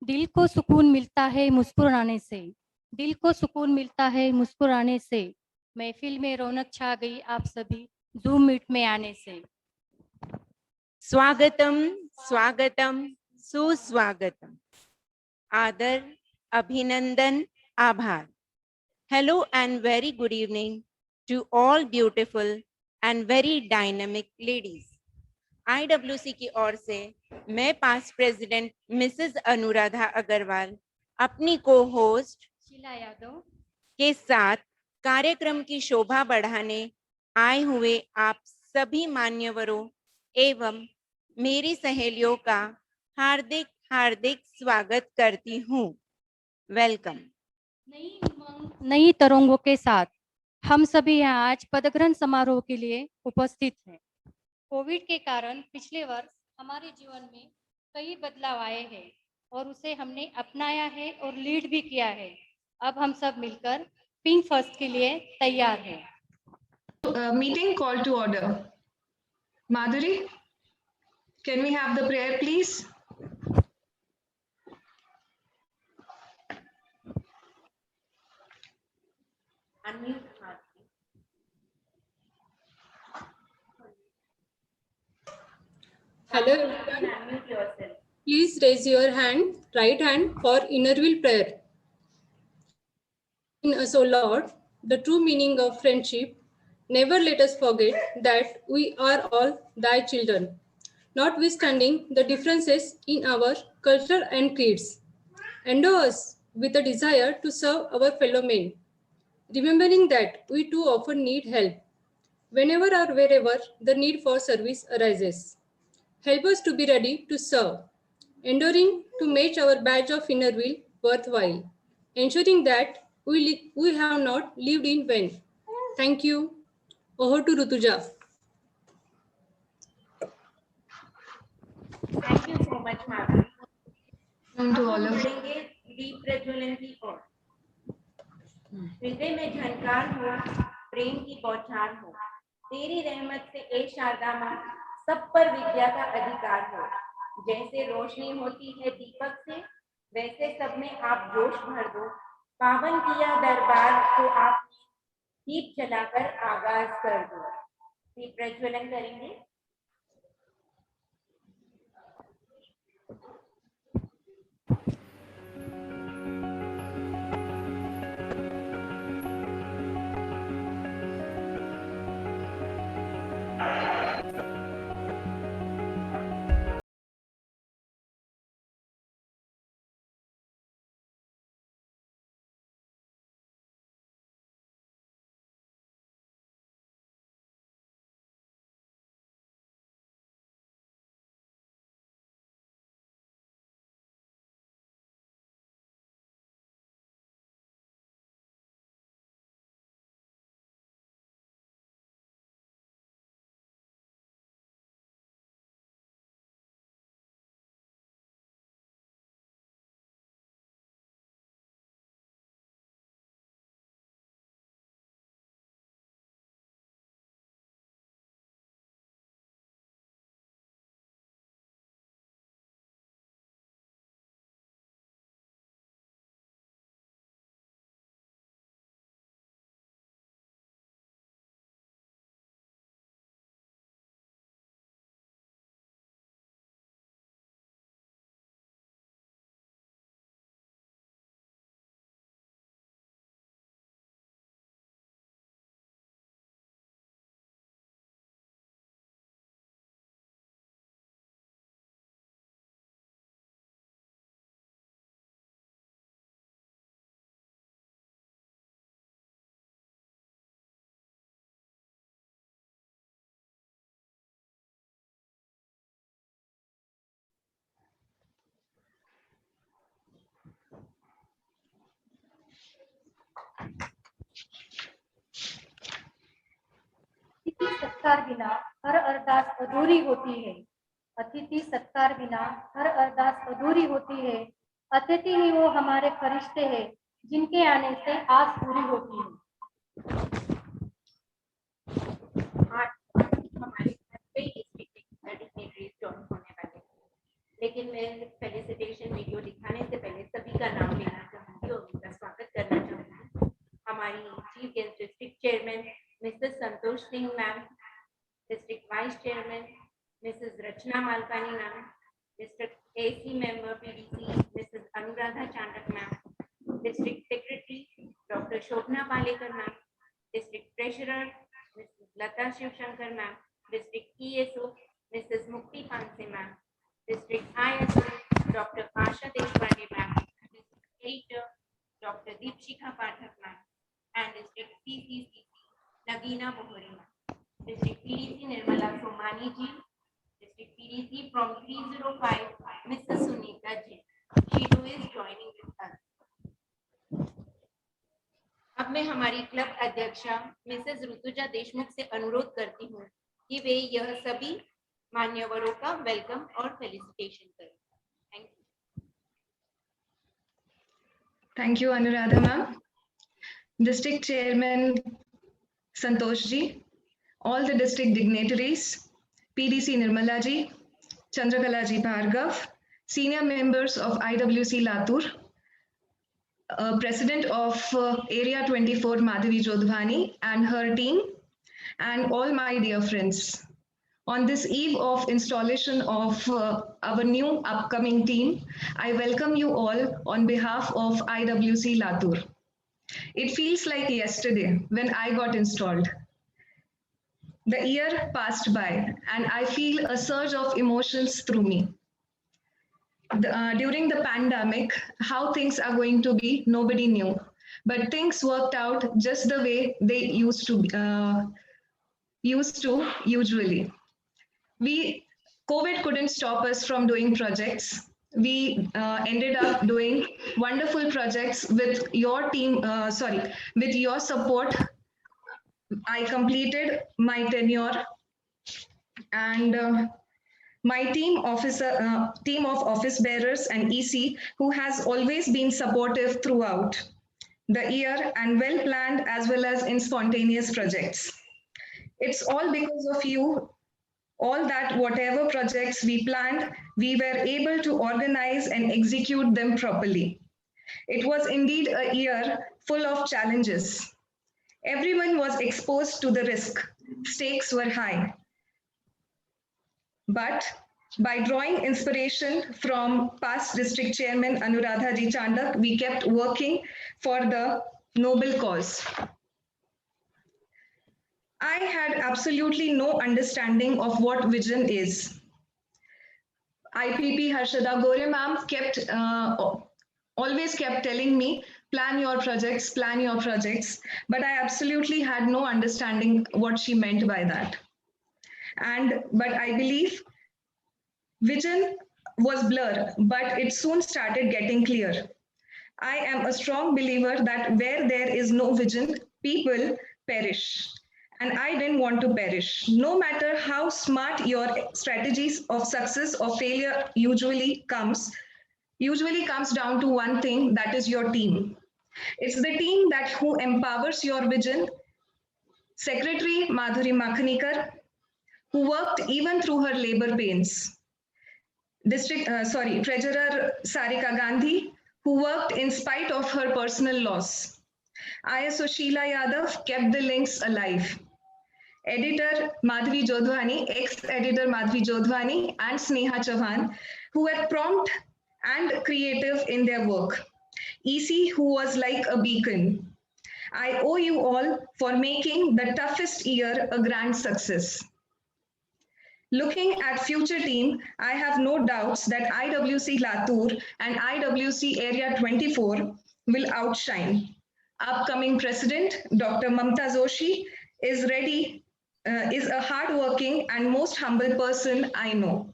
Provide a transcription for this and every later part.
दिल को सुकून मिलता है मुस्कुराने से, दिल को सुकून मिलता है मुस्कुराने से। महफिल में रौनक छा गई आप सभी जूम मीट में आने से। स्वागतम स्वागतम सुस्वागतम। आदर, अभिनंदन, आभार। Hello and very good evening to all beautiful and very dynamic ladies. IWC की ओर से मैं past president Mrs Anuradha Agrawal अपनी को होस्ट शीला यादव के साथ कार्यक्रम की शोभा बढ़ाने आए हुए आप सभी मान्यवरों एवं मेरी सहेलियों का हार्दिक हार्दिक स्वागत करती हूँ। वेलकम। नई उमंग, नई तरंगों के साथ हम सभी यहाँ आज पदग्रहण समारोह के लिए उपस्थित हैं। कोविड के कारण पिछले वर्ष हमारे जीवन में कई बदलाव आए हैं और उसे हमने अपनाया है और लीड भी किया है। अब हम सब मिलकर पिंक फर्स्ट के लिए तैयार हैं। Meeting call to order. Madhuri, can we have the prayer, please? Hello everyone. Please raise your hand, right hand for inner wheel prayer. In us, O Lord, the true meaning of friendship, never let us forget that we are all thy children, notwithstanding the differences in our culture and creeds. Endow us with a desire to serve our fellow men, remembering that we too often need help whenever or wherever the need for service arises. Help us to be ready to serve, enduring to make our badge of inner will worthwhile, ensuring that we have not lived in vain. Thank you. Over to Rutuja. Thank you so much Madhuri. To all of बढ़ेंगे दीप प्रज्वलन की ओर। हृदय में झनकार हो, प्रेम की बौछार हो, तेरी रहमत से ए शारदा माँ सब पर विद्या का अधिकार हो। जैसे रोशनी होती है दीपक से, वैसे सब में आप जोश भर दो। पावन किया दरबार को आपने दीप जलाकर आगाज कर दो। दीप प्रज्वलन करेंगे। अतिथि सत्कार बिना हर अरदास अधूरी होती है। अतिथि सत्कार बिना हर अरदास अधूरी होती है। अतिथि ही वो हमारे फरिश्ते हैं जिनके आने से आस पूरी होती है। आज हमारे घर पे डिग्निटरीज ज्वाइन होने वाले। लेकिन मैं फेलिसिटेशन वीडियो दिखाने से पहले सभी का नाम लेना चाहूंगी और उनका स्वागत करना चाहूंगी। हमारी chief guest district chairman Mrs Santosh Singh ma'am, district vice chairman Mrs Rachna Malpani ma'am, district AC member PDC Mrs Anuradha Chandak ma'am, district secretary doctor Shobhana Palekar ma'am, district treasurer Mrs Lata Shivshankar ma'am, district ESO Mrs Mukti Panse ma'am, district ISO doctor Asha Deshpande ma'am, district editor doctor Deepshikha Pathak ma'am, and district CCCC Nagina Bohri ma'am, district PDC Nirmala Somani ji, district PDC from 305 Mrs. Sunita ji. She too is joining with us. अब मैं हमारी club अध्यक्षा Mrs Rutuja Deshmukh से अनुरोध करती हूँ कि वे यह सभी मान्यवरों का वेलकम और फेलिसिटेशन करें। Thank you. Thank you, Anuradha ma'am. District Chairman Santosh ji, all the district dignitaries, PDC Nirmala ji, Chandrakala ji Bhargav, senior members of IWC Latur, President of Area 24 Madhavi Jodhwani and her team, and all my dear friends. On this eve of installation of our new upcoming team, I welcome you all on behalf of IWC Latur. It feels like yesterday when I got installed. The year passed by and I feel a surge of emotions through me. During the pandemic, how things are going to be, nobody knew. But things worked out just the way they used to usually. COVID couldn't stop us from doing projects. We ended up doing wonderful projects with your team, with your support. I completed my tenure and my team of office bearers and EC who has always been supportive throughout the year and well planned as well as in spontaneous projects. It's all because of you, all that whatever projects we planned, we were able to organize and execute them properly. It was indeed a year full of challenges. Everyone was exposed to the risk. Stakes were high. But by drawing inspiration from past district chairman Anuradha Ji Chandak, we kept working for the noble cause. I had absolutely no understanding of what vision is. IPP Harshada Gore ma'am always kept telling me, plan your projects, but I absolutely had no understanding what she meant by that. But I believe vision was blur, but it soon started getting clear. I am a strong believer that where there is no vision, people perish. And I didn't want to perish. No matter how smart your strategies of success or failure usually comes down to one thing, that is your team. It's the team that who empowers your vision. Secretary Madhuri Makhanikar, who worked even through her labor pains. Treasurer Sarika Gandhi, who worked in spite of her personal loss. ISO Sheila Yadav kept the links alive. Editor Madhavi Jodhwani, ex-editor Madhavi Jodhwani and Sneha Chauhan, who were prompt and creative in their work. EC, who was like a beacon. I owe you all for making the toughest year a grand success. Looking at future team, I have no doubts that IWC Latur and IWC Area 24 will outshine. Upcoming President, Dr. Mamta Joshi, is a hardworking and most humble person I know.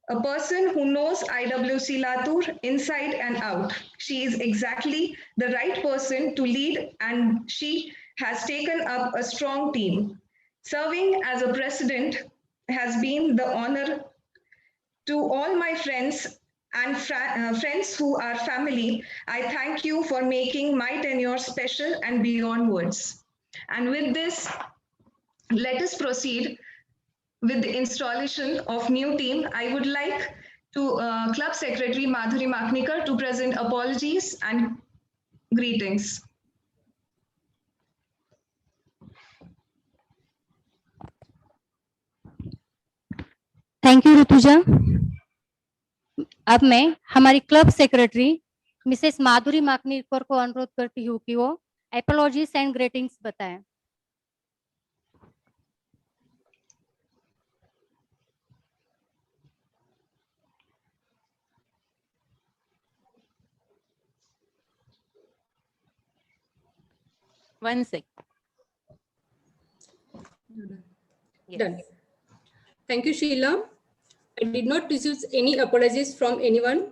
A person who knows IWC Latur inside and out. She is exactly the right person to lead and she has taken up a strong team. Serving as a president has been the honor. To all my friends and friends who are family, I thank you for making my tenure special and beyond words. And with this, let us proceed with the installation of new team, I would like to Club Secretary Madhuri Maknikar to present apologies and greetings. Thank you Rutuja. अब मैं हमारी club secretary Mrs माधुरी माकनीकर को अनुरोध करती हूँ कि वो apologies and greetings बताएं। One sec. Yes. Done. Thank you, Sheila. I did not receive any apologies from anyone.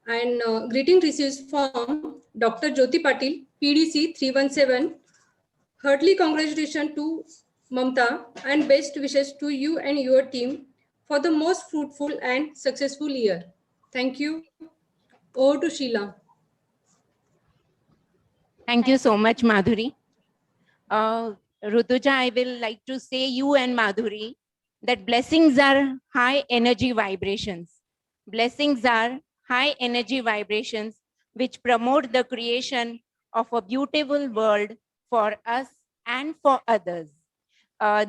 And greeting received from Dr. Jyoti Patil, PDC 317. Heartily congratulations to Mamta and best wishes to you and your team for the most fruitful and successful year. Thank you. Over to Sheila. Thank you so much, Madhuri. Rutuja, I will like to say you and Madhuri that blessings are high energy vibrations. Blessings are high energy vibrations which promote the creation of a beautiful world for us and for others.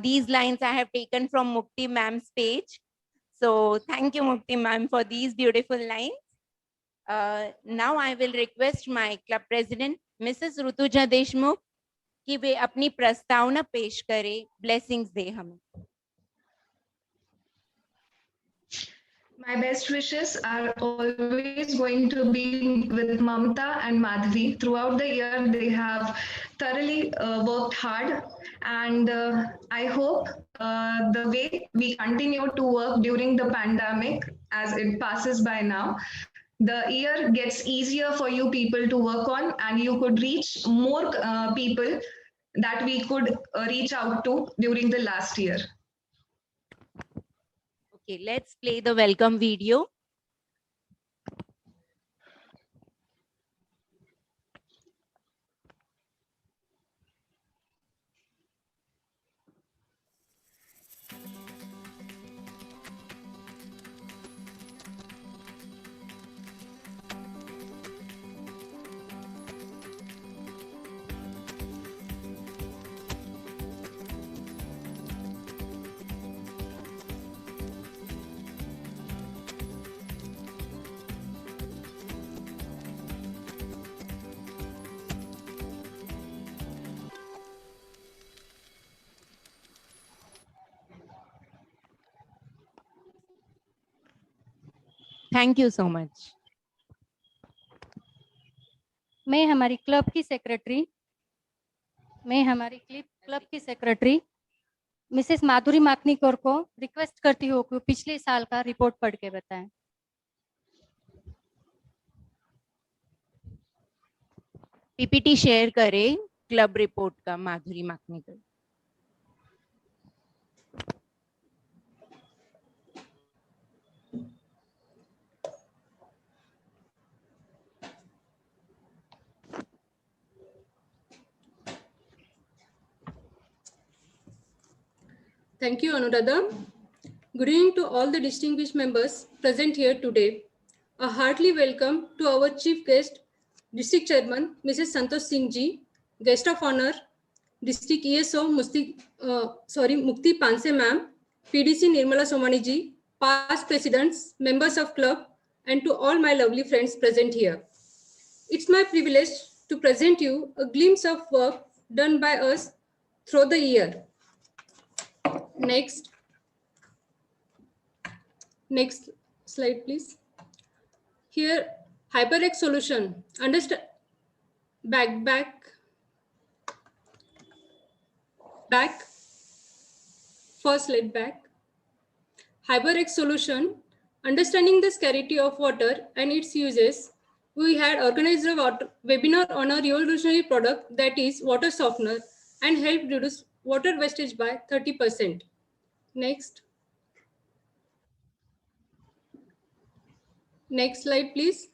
These lines I have taken from Mukti ma'am's page. So thank you, Mukti ma'am, for these beautiful lines. Now I will request my club president, Mrs. Rutuja Deshmukh, कि वे अपनी प्रस्तावना पेश करें, blessings दे हमें। My best wishes are always going to be with Mamta and Madhvi. Throughout the year, they have thoroughly worked hard, and I hope the way we continue to work during the pandemic as it passes by now, the year gets easier for you people to work on, and you could reach more people that we could reach out to during the last year. Okay, let's play the welcome video. Thank you so much. मैं हमारी club की secretary Mrs माधुरी माकनीकर को request करती हूँ कि पिछले साल का रिपोर्ट पढ़ के बताएं। पीपीटी शेयर करें क्लब रिपोर्ट का माधुरी Makanikar. Thank you, Anuradha. Good evening to all the distinguished members present here today. A heartily welcome to our chief guest, District Chairman, Mrs. Santosh Singh Ji, Guest of Honor, District ESO Mukti Panse Ma'am, PDC Nirmala Somani Ji, past presidents, members of club, and to all my lovely friends present here. It's my privilege to present you a glimpse of work done by us through the year. Next slide, please. Here, HyperX solution. Understand. Back. First slide back. HyperX solution. Understanding the scarcity of water and its uses. We had organized a webinar on a revolutionary product that is water softener and helped reduce water wastage by 30%. Next slide, please.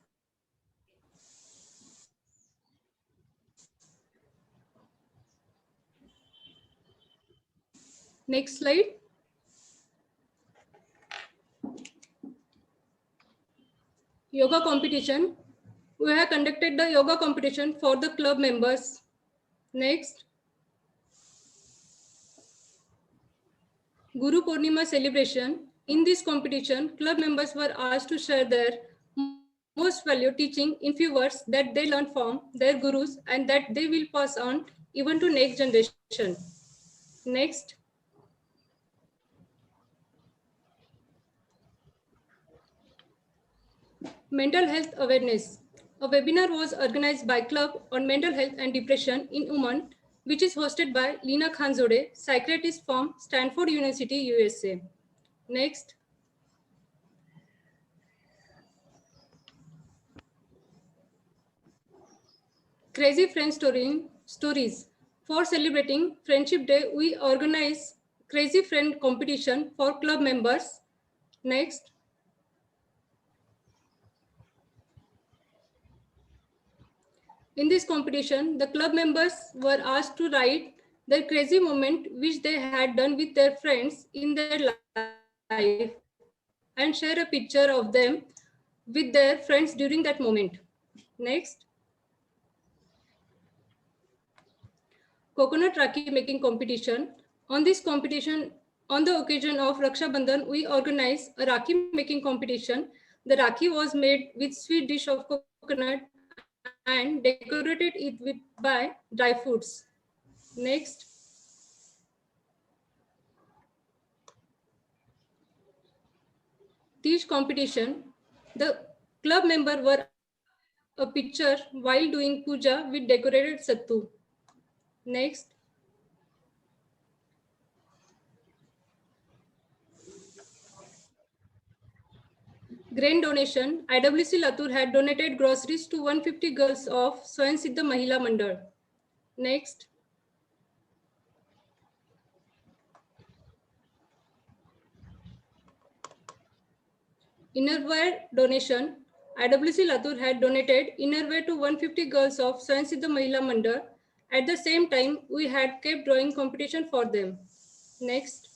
Next slide. Yoga competition. We have conducted the yoga competition for the club members. Next, Guru Purnima celebration. In this competition, club members were asked to share their most valuable teaching in few words that they learned from their gurus and that they will pass on even to next generation. Next, mental health awareness. A webinar was organized by Club on mental health and depression in women, which is hosted by Lina Khanzode, psychiatrist from Stanford University, USA. Next, Crazy Friend Stories. For celebrating Friendship Day, we organize Crazy Friend competition for club members. Next, in this competition, the club members were asked to write their crazy moment which they had done with their friends in their life and share a picture of them with their friends during that moment. Next, Coconut Rakhi making competition. On this competition, on the occasion of Raksha Bandhan, we organized a Rakhi making competition. The Rakhi was made with sweet dish of coconut and decorated it with by dry fruits. Next, Tej competition. The club member were a picture while doing puja with decorated sattu. Next, grain donation. IWC Latur had donated groceries to 150 girls of Swayam Siddha Mahila Mandal. Next, innerwear donation. IWC Latur had donated innerwear to 150 girls of Swayam Siddha Mahila Mandal. At the same time, we had kept drawing competition for them. Next,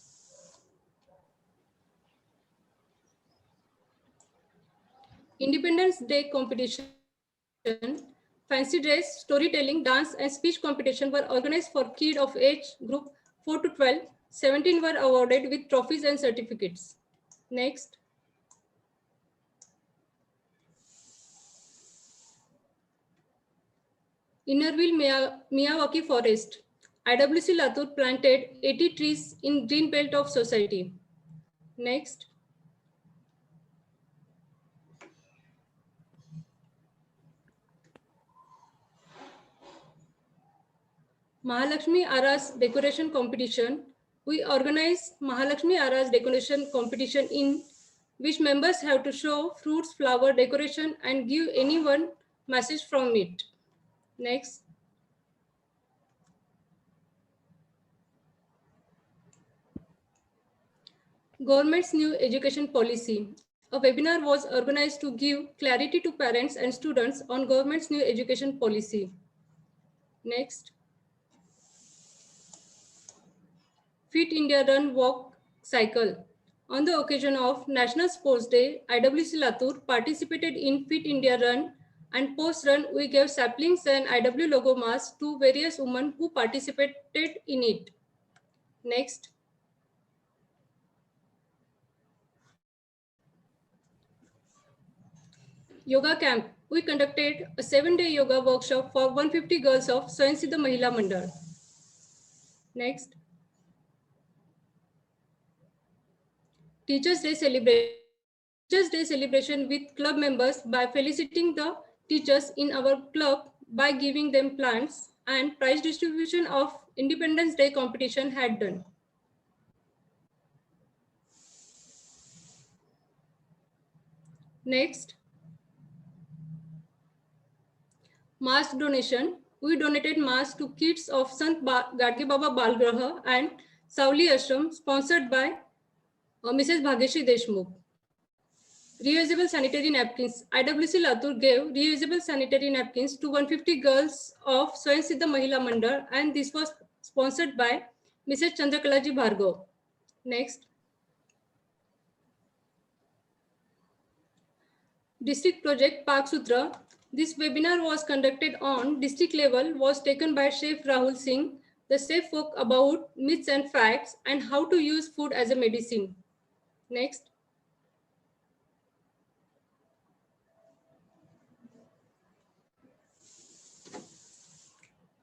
Independence Day competition. Fancy dress, storytelling, dance, and speech competition were organized for kids of age group 4 to 12. 17 were awarded with trophies and certificates. Next, Innerville Miyawaki Forest. IWC Latur planted 80 trees in green belt of society. Next, Mahalakshmi Aras decoration competition. We organize Mahalakshmi Aras decoration competition in which members have to show fruits, flower decoration and give anyone message from it. Next, Government's new education policy. A webinar was organized to give clarity to parents and students on government's new education policy. Next, Fit India Run Walk Cycle. On the occasion of National Sports Day, IWC Latur participated in Fit India Run and post run we gave saplings and IW logo masks to various women who participated in it. Next, Yoga Camp. We conducted a 7-day yoga workshop for 150 girls of Swayam Siddha Mahila Mandal. Next, Teachers' Day celebration. Teachers' Day celebration with club members by felicitating the teachers in our club by giving them plants and prize distribution of Independence Day competition had done. Next, mask donation. We donated masks to kids of Sant Gadge Baba Balgraha and Sauli Ashram sponsored by Mrs. Bhagyashree Deshmukh. Reusable sanitary napkins. IWC Latur gave reusable sanitary napkins to 150 girls of Swayam Siddha Mahila Mandal and this was sponsored by Mrs. Chandrakalaji Bhargav. Next, District Project Park Sutra. This webinar was conducted on district level, was taken by Chef Rahul Singh. The chef spoke about myths and facts and how to use food as a medicine. Next.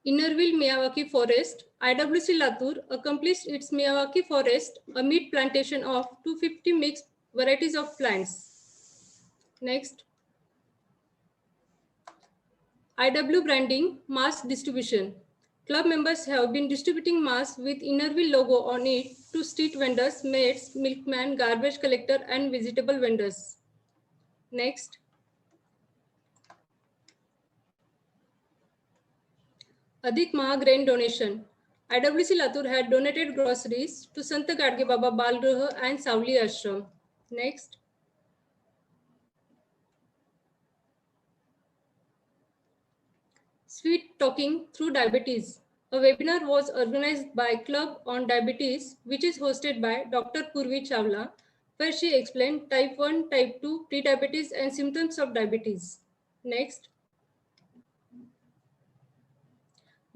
Innerville Miyawaki Forest. IWC Latur accomplished its Miyawaki Forest, a meat plantation of 250 mixed varieties of plants. Next. IW branding, mass distribution. Club members have been distributing masks with Innerville logo on it to street vendors, maids, milkman, garbage collector, and vegetable vendors. Next. Adhik Maha grain donation. IWC Latur had donated groceries to Sant Gadge Baba Balgruh and Savli Ashram. Next. Sweet Talking Through Diabetes. A webinar was organized by Club on Diabetes, which is hosted by Dr. Purvi Chawla, where she explained type 1, type 2, prediabetes and symptoms of diabetes. Next.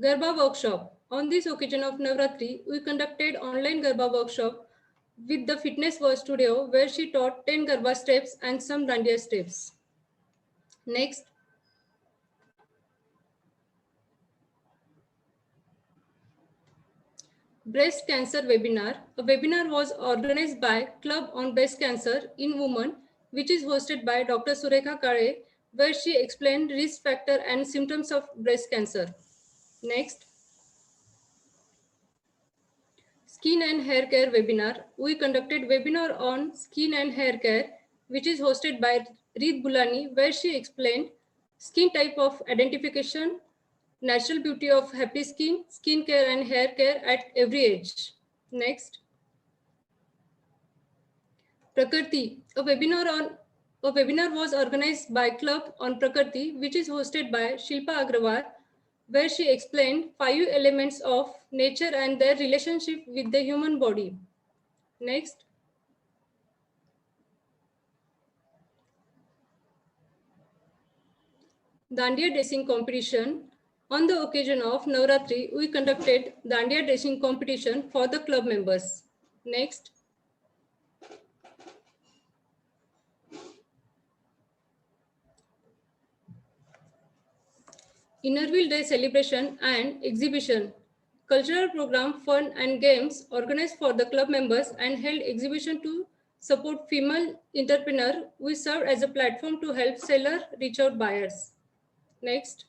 Garba workshop. On this occasion of Navratri, we conducted online Garba workshop with the Fitness World Studio, where she taught 10 Garba steps and some Dandiya steps. Next. Breast Cancer Webinar. A webinar was organized by Club on Breast Cancer in Women, which is hosted by Dr. Surekha Kare, where she explained risk factor and symptoms of breast cancer. Next. Skin and Hair Care Webinar. We conducted webinar on skin and hair care, which is hosted by Reed Bulani, where she explained skin type of identification, natural beauty of happy skin, skin care and hair care at every age. Next. Prakrti. A webinar was organized by Club on Prakrti, which is hosted by Shilpa Agrawal, where she explained 5 elements of nature and their relationship with the human body. Next. Dandiya dressing competition. On the occasion of Navratri, we conducted Dandiya dressing competition for the club members. Next. Innerville Day celebration and exhibition. Cultural program, fun and games organized for the club members and held exhibition to support female entrepreneur. We served as a platform to help seller reach out buyers. Next.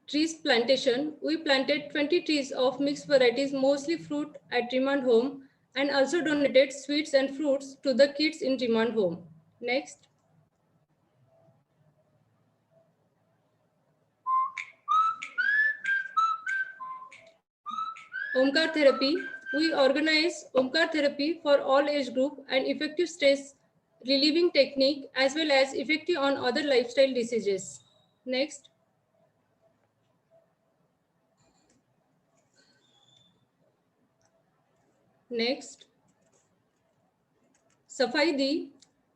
Trees plantation. We planted 20 trees of mixed varieties, mostly fruit at Remand Home, and also donated sweets and fruits to the kids in Remand Home. Next. Omkar therapy. We organize Omkar therapy for all age group and effective stress relieving technique as well as effective on other lifestyle diseases. Next. Next. Safai Di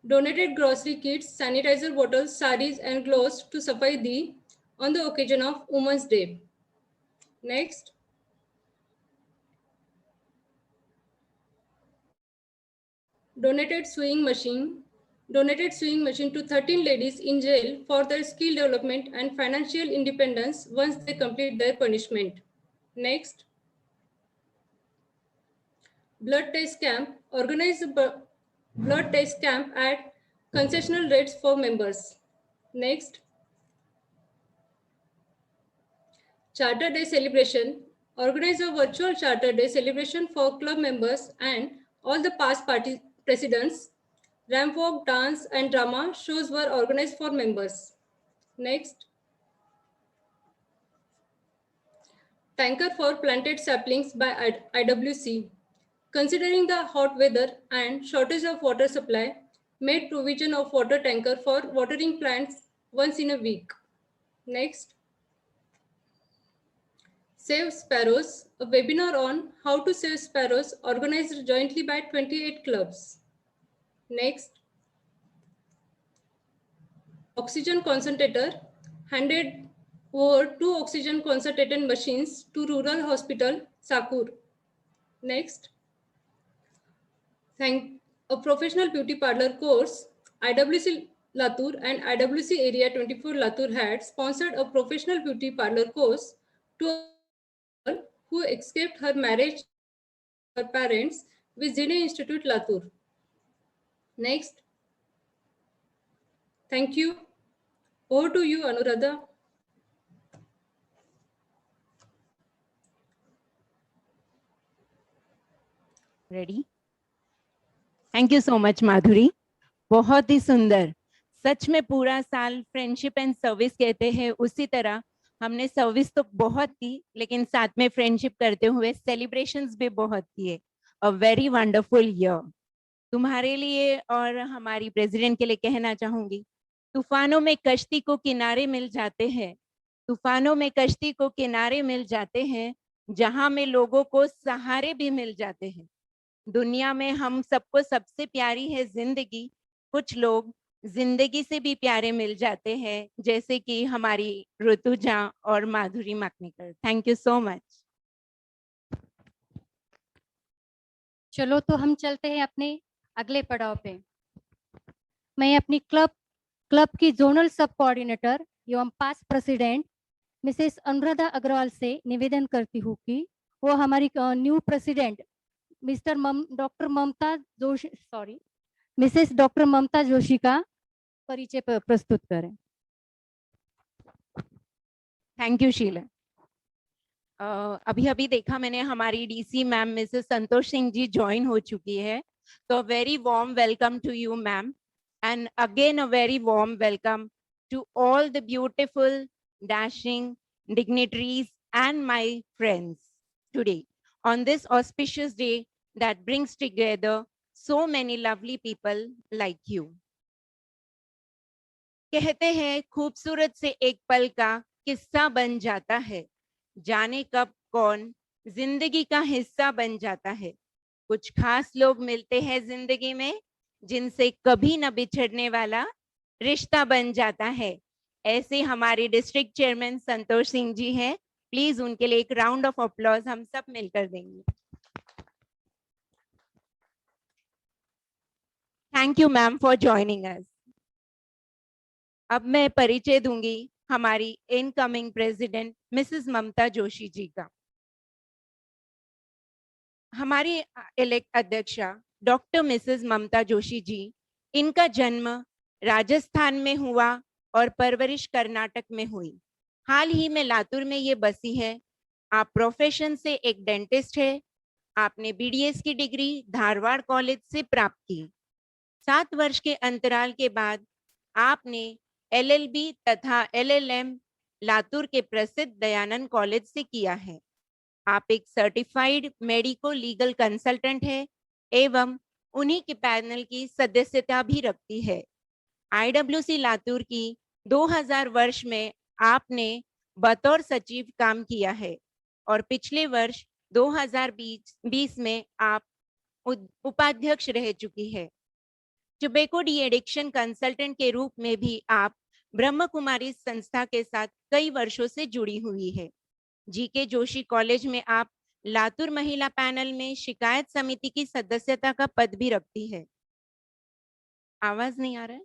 donated grocery kits, sanitizer bottles, saris and gloves to Safai Di on the occasion of Women's Day. Next. Donated sewing machine to 13 ladies in jail for their skill development and financial independence once they complete their punishment. Next. Blood test camp. Organize a blood test camp at concessional rates for members. Next. Charter Day celebration. Organize a virtual Charter Day celebration for club members and all the past party presidents. Ramp walk, dance and drama shows were organized for members. Next. Tanker for planted saplings by IWC. Considering the hot weather and shortage of water supply, made provision of water tanker for watering plants once in a week. Next. Save Sparrows, a webinar on how to save sparrows organized jointly by 28 clubs. Next, oxygen concentrator handed over 2 oxygen concentrated machines to rural hospital Sakur. Next, a professional beauty parlor course, IWC Latur and IWC Area 24 Latur had sponsored a professional beauty parlor course to a girl who escaped her marriage, her parents with Zine Institute Latur. Next, thank you. Over to you, Anuradha. Ready? Thank you so much Madhuri, बहुत ही सुंदर। सच में पूरा साल friendship and service कहते हैं, उसी तरह हमने सर्विस तो बहुत की, लेकिन साथ में फ्रेंडशिप करते हुए सेलिब्रेशंस भी बहुत किए। A very wonderful year. तुम्हारे लिए और हमारी प्रेसिडेंट के लिए कहना चाहूंगी, तूफानों में कश्ती को किनारे मिल जाते हैं, तूफानों में कश्ती को किनारे मिल जाते हैं, जहां में लोगों को सहारे भी मिल जाते हैं। दुनिया में हम सबको सबसे प्यारी है जिंदगी, कुछ लोग जिंदगी से भी प्यारे मिल जाते हैं, जैसे कि हमारी ऋतुजा और Madhuri Maknekar. Thank you so much. चलो तो हम चलते हैं अपने अगले पड़ाव पे। मैं अपनी क्लब की जोनल सब कोऑर्डिनेटर एवं past president Mrs Anuradha Agrawal से निवेदन करती हूँ कि वो हमारी new president Mrs doctor Mamta Joshi का परिचय प्रस्तुत करें। Thank you Sheela. अभी अभी देखा मैंने हमारी DC ma'am Mrs Santosh Singh ji join हो चुकी है, तो very warm welcome to you ma'am, and again a very warm welcome to all the beautiful, dashing dignitaries and my friends today on this auspicious day that brings together so many lovely people like you. कहते हैं खूबसूरत से एक पल का किस्सा बन जाता है, जाने कब कौन जिंदगी का हिस्सा बन जाता है। कुछ खास लोग मिलते हैं जिंदगी में, जिनसे कभी न बिछड़ने वाला रिश्ता बन जाता है। ऐसे हमारे डिस्ट्रिक्ट चेयरमैन संतोष सिंह जी हैं, प्लीज उनके लिए एक राउंड ऑफ अप्लॉज हम सब मिलकर देंगे। Thank you ma'am for joining us. अब मैं परिचय दूंगी हमारी इनकमिंग प्रेसिडेंट मिसेस ममता जोशी जी का। हमारी इलेक्ट अध्यक्षा डॉक्टर मिसेस ममता जोशी जी, इनका जन्म राजस्थान में हुआ और परवरिश कर्नाटक में हुई। हाल ही में लातूर में ये बसी है। आप प्रोफेशन से एक डेंटिस्ट है। आपने बीडीएस की डिग्री धारवाड़ कॉलेज से प्राप्त की। 7 वर्ष के अंतराल के बाद आपने एलएलबी तथा एलएलएम लातूर के प्रसिद्ध दयानंद कॉलेज से किया है। आप एक सर्टिफाइड मेडिको लीगल कंसल्टेंट है एवं उन्हीं के पैनल की सदस्यता भी रखती है। आईडब्ल्यूसी लातूर की 2000 वर्ष में आपने बतौर सचिव काम किया है और पिछले वर्ष 2020 में आप उपाध्यक्ष रह चुकी है। टोबैको डी एडिक्शन कंसल्टेंट के रूप में भी आप ब्रह्म कुमारी संस्था के साथ कई वर्षों से जुड़ी हुई है। जीके जोशी कॉलेज में आप लातूर महिला पैनल में शिकायत समिति की सदस्यता का पद भी रखती है। आवाज नहीं आ रहा है?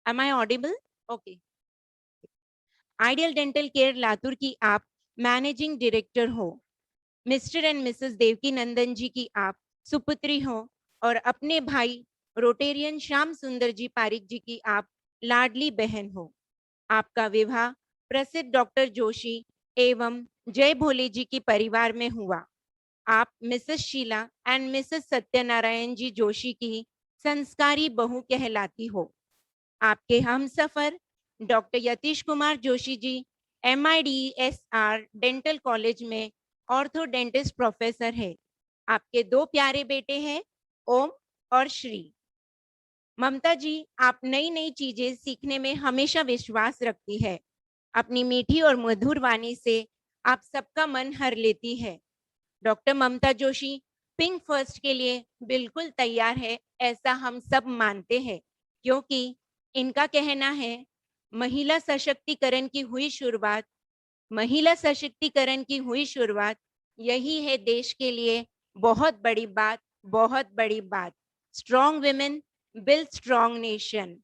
Am I audible? Okay. Ideal dental care Latur की आप मैनेजिंग डायरेक्टर हो। मिस्टर एंड मिसेस देवकी नंदन जी की आप सुपुत्री हो और अपने भाई रोटेरियन श्याम सुंदर जी पारिक जी की आप लाडली बहन हो। आपका विवाह प्रसिद्ध डॉक्टर जोशी एवं जय भोले जी के परिवार में हुआ। आप Mrs Sheela and Mrs Satyanarayan ji Joshi की संस्कारी बहू कहलाती हो। आपके हमसफर doctor Yatish Kumar Joshi ji MIDSR dental college में ऑर्थो डेंटिस्ट प्रोफेसर है। आपके 2 प्यारे बेटे हैं, ओम और श्री। ममता जी, आप नई नई चीजें सीखने में हमेशा विश्वास रखती है। अपनी मीठी और मधुर वाणी से आप सबका मन हर लेती है। Doctor Mamta Joshi pink first के लिए बिल्कुल तैयार है, ऐसा हम सब मानते हैं, क्योंकि इनका कहना है महिला सशक्तिकरण की हुई शुरुआत, महिला सशक्तिकरण की हुई शुरुआत, यही है देश के लिए बहुत बड़ी बात, बहुत बड़ी बात। Strong women build strong nation.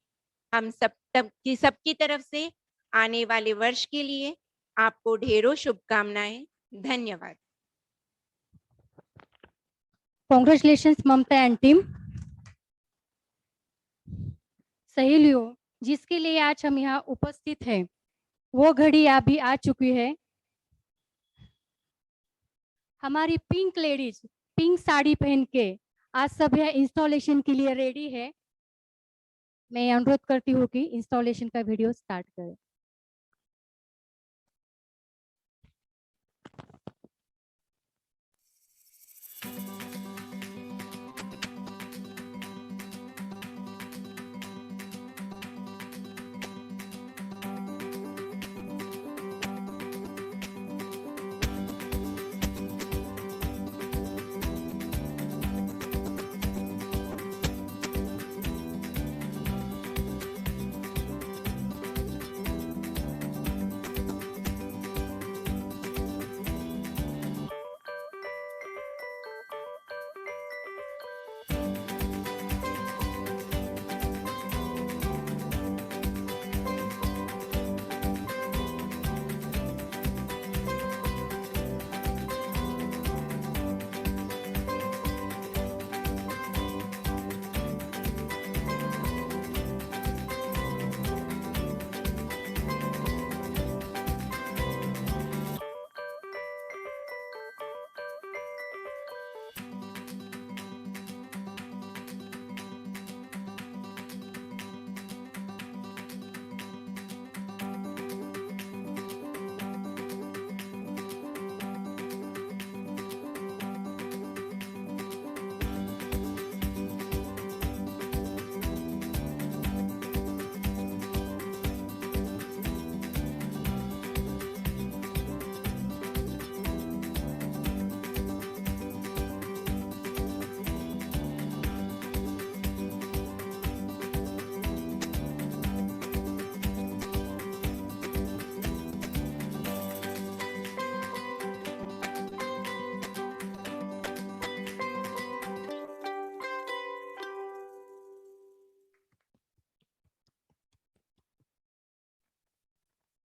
हम सबकी तरफ से आने वाले वर्ष के लिए आपको ढेरों शुभकामनाएं। धन्यवाद। Congratulations Mamta and team. सहेलियों, जिसके लिए आज हम यहाँ उपस्थित हैं, वो घड़ी अभी आ चुकी है। हमारी पिंक लेडीज पिंक साड़ी पहन के आज सब यहाँ इंस्टॉलेशन के लिए रेडी है। मैं अनुरोध करती हूँ कि इंस्टॉलेशन का वीडियो स्टार्ट करें।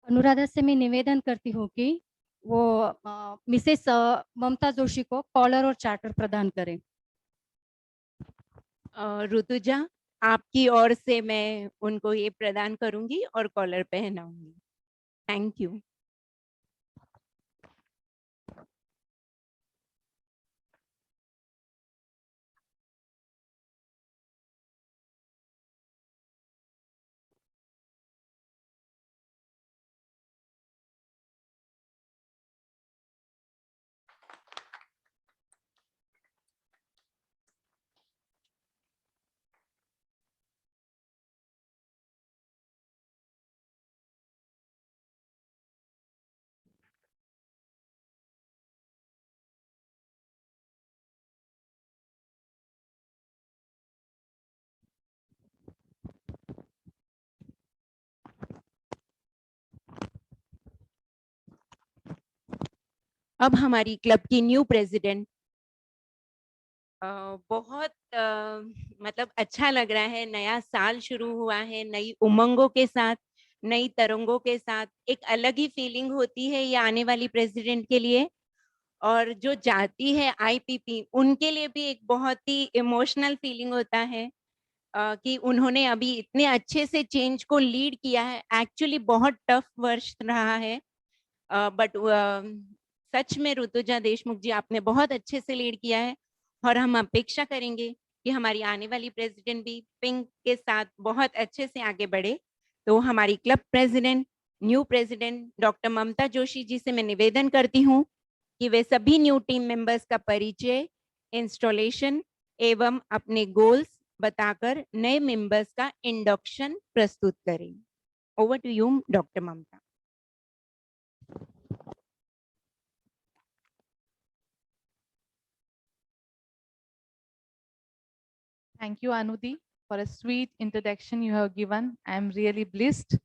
अनुराधा से मैं निवेदन करती हूँ कि वो मिसेस ममता जोशी को कॉलर और चार्टर प्रदान करें। ऋतुजा, आपकी ओर से मैं उनको ये प्रदान करूंगी और कॉलर पहनाऊंगी। Thank you. अब हमारी क्लब की न्यू प्रेसिडेंट, बहुत मतलब अच्छा लग रहा है। नया साल शुरू हुआ है नई उमंगों के साथ, नई तरंगों के साथ। एक अलग ही फीलिंग होती है ये आने वाली प्रेसिडेंट के लिए। और जो जाती है आईपीपी, उनके लिए भी एक बहुत ही इमोशनल फीलिंग होता है कि उन्होंने अभी इतने अच्छे से चेंज को लीड किया है। एक्चुअली बहुत टफ वर्ष रहा है, बट सच में ऋतुजा देशमुख जी, आपने बहुत अच्छे से लीड किया है। और हम अपेक्षा करेंगे कि हमारी आने वाली प्रेसिडेंट भी पिंक के साथ बहुत अच्छे से आगे बढ़े। तो हमारी club president, new president doctor Mamta Joshi ji से मैं निवेदन करती हूँ कि वे सभी न्यू टीम मेंबर्स का परिचय, इंस्टॉलेशन एवं अपने गोल्स बताकर नए मेंबर्स का इंडक्शन प्रस्तुत करें। Over to you doctor Mamta. Thank you, Anudi, for a sweet introduction you have given. I am really blessed.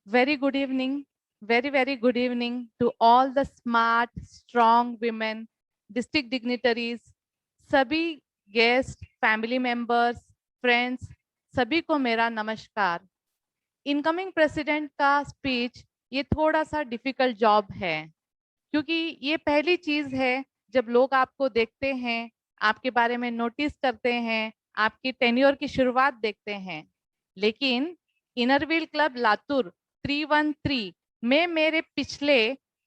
Very good evening, very good evening to all the smart, strong women, district dignitaries, सभी guest, family members, friends, सभी को मेरा नमस्कार। Incoming president का speech ये थोड़ा सा difficult job है, क्योंकि ये पहली चीज है जब लोग आपको देखते हैं, आपके बारे में नोटिस करते हैं, आपकी टेन्योर की शुरुआत देखते हैं। लेकिन इनर व्हील क्लब लातूर 313 में मेरे पिछले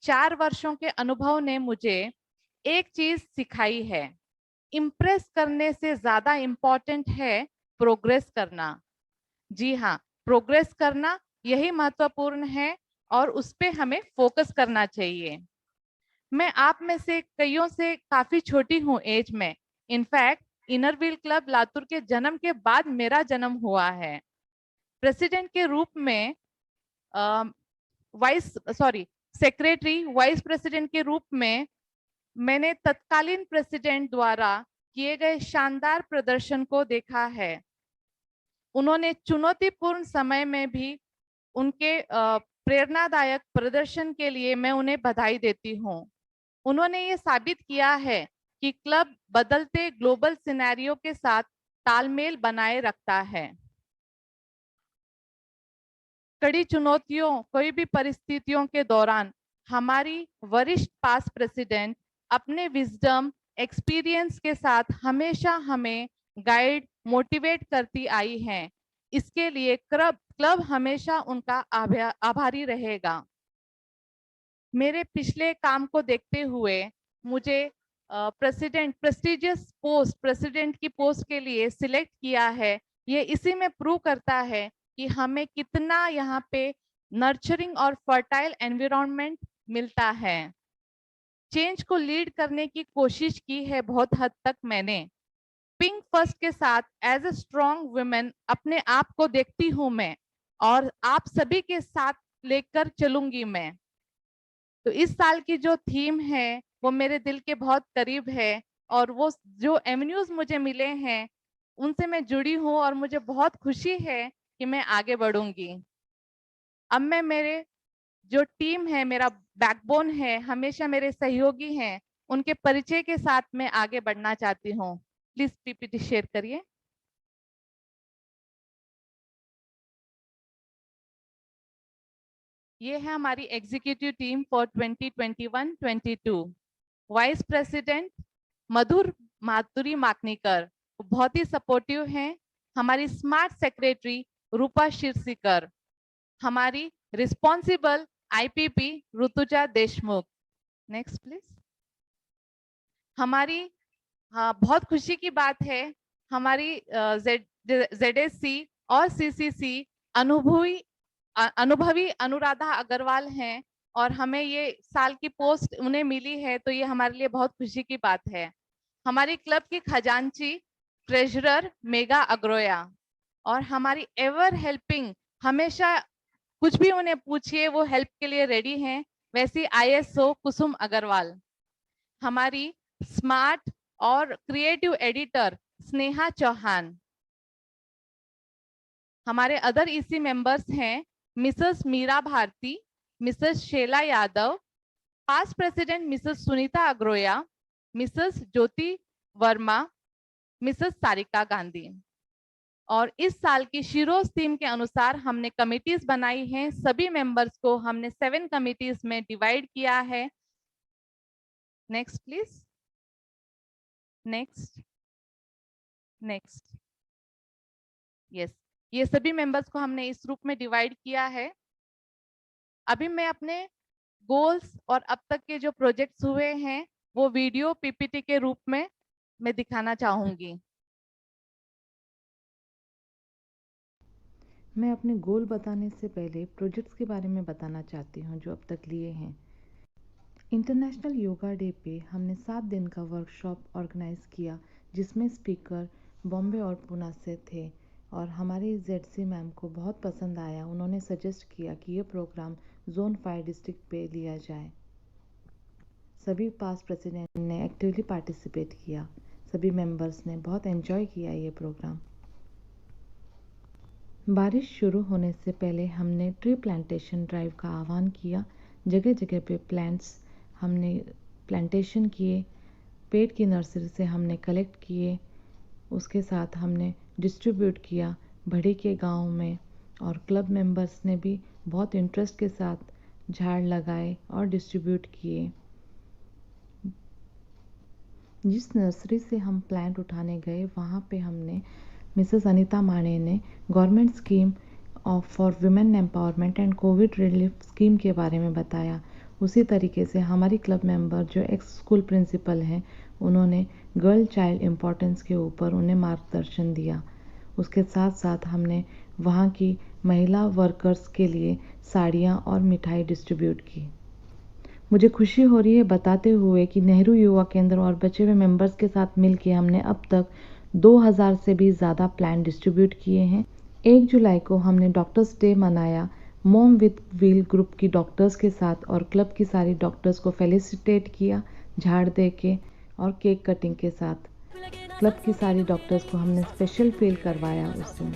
4 वर्षों के अनुभव ने मुझे एक चीज सिखाई है, इम्प्रेस करने से ज्यादा इम्पोर्टेंट है प्रोग्रेस करना। जी हाँ, प्रोग्रेस करना यही महत्वपूर्ण है और उस पे हमें फोकस करना चाहिए। मैं आप में से कईयों से काफी छोटी हूँ एज में। In fact inner wheel club Latur के जन्म के बाद मेरा जन्म हुआ है। प्रेसिडेंट के रूप में सेक्रेटरी वाइस प्रेसिडेंट के रूप में मैंने तत्कालीन प्रेसिडेंट द्वारा किए गए शानदार प्रदर्शन को देखा है। उन्होंने चुनौतीपूर्ण समय में भी उनके प्रेरणादायक प्रदर्शन के लिए मैं उन्हें बधाई देती हूँ। उन्होंने ये साबित किया है कि क्लब बदलते ग्लोबल सिनेरियो के साथ तालमेल बनाए रखता है। कड़ी चुनौतियों, कोई भी परिस्थितियों के दौरान हमारी वरिष्ठ पास्ट प्रेसिडेंट अपने विजडम, एक्सपीरियंस के साथ हमेशा हमें गाइड, मोटिवेट करती आई हैं। इसके लिए क्लब हमेशा उनका आभारी रहेगा। मेरे पिछले काम को देखते हुए मुझे प्रेस्टिजियस पोस्ट प्रेसिडेंट की पोस्ट के लिए सिलेक्ट किया है। ये इसी में प्रूव करता है कि हमें कितना यहाँ पे नर्चरिंग और फर्टाइल एनवायरनमेंट मिलता है। चेंज को लीड करने की कोशिश की है बहुत हद तक मैंने। पिंक फर्स्ट के साथ एज ए स्ट्रॉन्ग वुमेन अपने आप को देखती हूँ मैं, और आप सभी के साथ लेकर चलूंगी मैं। तो इस साल की जो थीम है वो मेरे दिल के बहुत करीब है, और वो जो एवेन्यूज मुझे मिले हैं उनसे मैं जुड़ी हूँ, और मुझे बहुत खुशी है कि मैं आगे बढ़ूंगी। अब मैं मेरे जो टीम है, मेरा बैकबोन है, हमेशा मेरे सहयोगी हैं, उनके परिचय के साथ मैं आगे बढ़ना चाहती हूँ। प्लीज पीपीटी शेयर करिए। ये है हमारी executive team for 2021-22। Vice president Madhuri Makanikar, बहुत ही सपोर्टिव हैं। हमारी स्मार्ट सेक्रेटरी रूपा शिरसीकर, हमारी responsible IPP Rutuja Deshmukh. Next please. हमारी बहुत खुशी की बात है, हमारी ZSC और CCC अनुभवी अनुराधा अग्रवाल हैं, और हमें ये साल की पोस्ट उन्हें मिली है, तो ये हमारे लिए बहुत खुशी की बात है। हमारी क्लब की खजांची ट्रेजरर मेगा अग्रोया, और हमारी एवर हेल्पिंग, हमेशा कुछ भी उन्हें पूछिए वो हेल्प के लिए रेडी हैं, वैसी ISO कुसुम अग्रवाल। हमारी स्मार्ट और क्रिएटिव एडिटर स्नेहा चौहान। हमारे अदर EC मेंबर्स हैं Mrs Meera Bharti, Mrs Shela Yadav, past president Mrs Sunita Agroya, Mrs Jyoti Verma, Mrs Sarika Gandhi. और इस साल की शिरोज थीम के अनुसार हमने कमिटीज बनाई हैं। सभी मेंबर्स को हमने 7 कमिटीज में डिवाइड किया है। Next please. नेक्स्ट यस, ये सभी मेंबर्स को हमने इस रूप में डिवाइड किया है। अभी मैं अपने गोल्स और अब तक के जो प्रोजेक्ट्स हुए हैं वो वीडियो PPT के रूप में मैं दिखाना चाहूंगी। मैं अपने गोल बताने से पहले प्रोजेक्ट्स के बारे में बताना चाहती हूँ जो अब तक लिए हैं। इंटरनेशनल योगा डे पे हमने 7 दिन का वर्कशॉप ऑर्गेनाइज किया, जिसमें स्पीकर बॉम्बे और पुणे से थे, और हमारी ZC मैम को बहुत पसंद आया। उन्होंने सजेस्ट किया कि ये प्रोग्राम जोन 5 डिस्ट्रिक्ट पे लिया जाए। सभी पास्ट प्रेसिडेंट ने एक्टिवली पार्टिसिपेट किया। सभी मेंबर्स ने बहुत एंजॉय किया ये प्रोग्राम। बारिश शुरू होने से पहले हमने ट्री प्लांटेशन ड्राइव का आह्वान किया। जगह जगह पे प्लांट्स हमने प्लांटेशन किए, पेड़ की नर्सरी से हमने कलेक्ट किए, उसके साथ हमने डिस्ट्रीब्यूट किया भड़ी के गांव में, और क्लब मेंबर्स ने भी बहुत इंटरेस्ट के साथ झाड़ लगाए और डिस्ट्रीब्यूट किए। जिस नर्सरी से हम प्लांट उठाने गए वहाँ पे हमने मिसेस अनीता माणे ने government scheme for women empowerment and Covid relief scheme के बारे में बताया। उसी तरीके से हमारी क्लब मेंबर जो एक्स स्कूल प्रिंसिपल हैं, उन्होंने गर्ल चाइल्ड इम्पोर्टेंस के ऊपर उन्हें मार्गदर्शन दिया। उसके साथ साथ हमने वहाँ की महिला वर्कर्स के लिए साड़ियाँ और मिठाई डिस्ट्रीब्यूट की। मुझे खुशी हो रही है बताते हुए कि नेहरू युवा केंद्र और बचे हुए मेंबर्स के साथ मिलकर हमने अब तक 2000 से भी ज़्यादा प्लान डिस्ट्रीब्यूट किए हैं। 1 जुलाई को हमने डॉक्टर्स डे मनाया मॉम विद व्हील ग्रुप की डॉक्टर्स के साथ, और क्लब की सारी डॉक्टर्स को फेलिसिटेट किया झाड़ दे के और केक कटिंग के साथ। क्लब की सारी डॉक्टर्स को हमने स्पेशल फील करवाया उस दिन।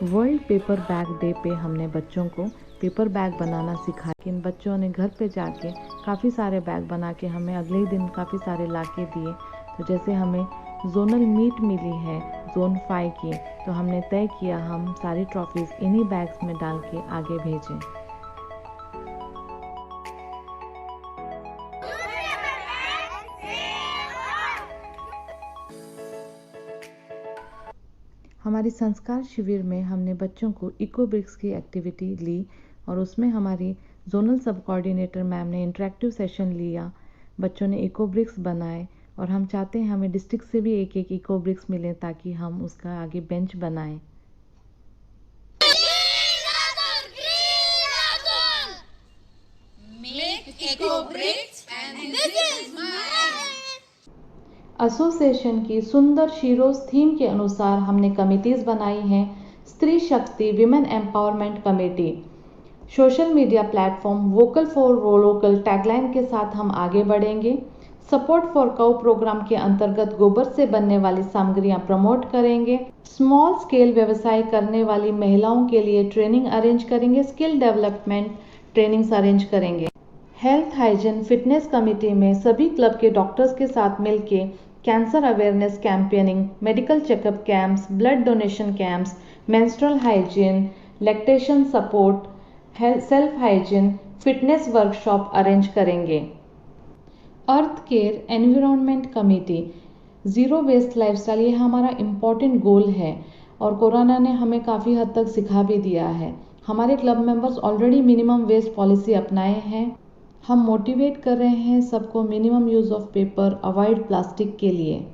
वर्ल्ड पेपर बैग डे पे हमने बच्चों को पेपर बैग बनाना सिखाया। इन बच्चों ने घर पे जाके काफ़ी सारे बैग बना के हमें अगले ही दिन काफ़ी सारे ला के दिए। तो जैसे हमें जोनल मीट मिली है जोन 5 की, तो हमने तय किया हम सारी ट्रॉफीज़ इन्हीं बैग्स में डाल के आगे भेजें। हमारी संस्कार शिविर में हमने बच्चों को इको ब्रिक्स की एक्टिविटी ली, और उसमें हमारी जोनल सब कोऑर्डिनेटर मैम ने इंटरेक्टिव सेशन लिया। बच्चों ने इको ब्रिक्स बनाए, और हम चाहते हैं हमें डिस्ट्रिक्ट से भी एक एक इको ब्रिक्स मिले ताकि हम उसका आगे बेंच बनाएं। एसोसिएशन की सुंदर शीरोज थीम के अनुसार हमने कमिटीज़ बनाई हैं। स्त्री शक्ति women empowerment committee, social media platform vocal for local tagline के साथ हम आगे बढ़ेंगे। सपोर्ट फॉर काउ प्रोग्राम के अंतर्गत गोबर से बनने वाली सामग्रियां प्रमोट करेंगे। स्मॉल स्केल व्यवसाय करने वाली महिलाओं के लिए ट्रेनिंग अरेंज करेंगे, स्किल डेवलपमेंट ट्रेनिंग्स अरेंज करेंगे। हेल्थ हाइजीन फिटनेस कमेटी में सभी क्लब के डॉक्टर्स के साथ मिलके cancer awareness campaigning, medical checkup camps, blood donation camps, menstrual hygiene, lactation support, self hygiene, fitness workshop arrange करेंगे। Earth care environment committee, zero waste lifestyle, ये हमारा important गोल है और कोरोना ने हमें काफ़ी हद तक सिखा भी दिया है। हमारे club members already minimum waste policy अपनाए हैं। हम मोटिवेट कर रहे हैं सबको minimum use of paper, avoid plastic के लिए।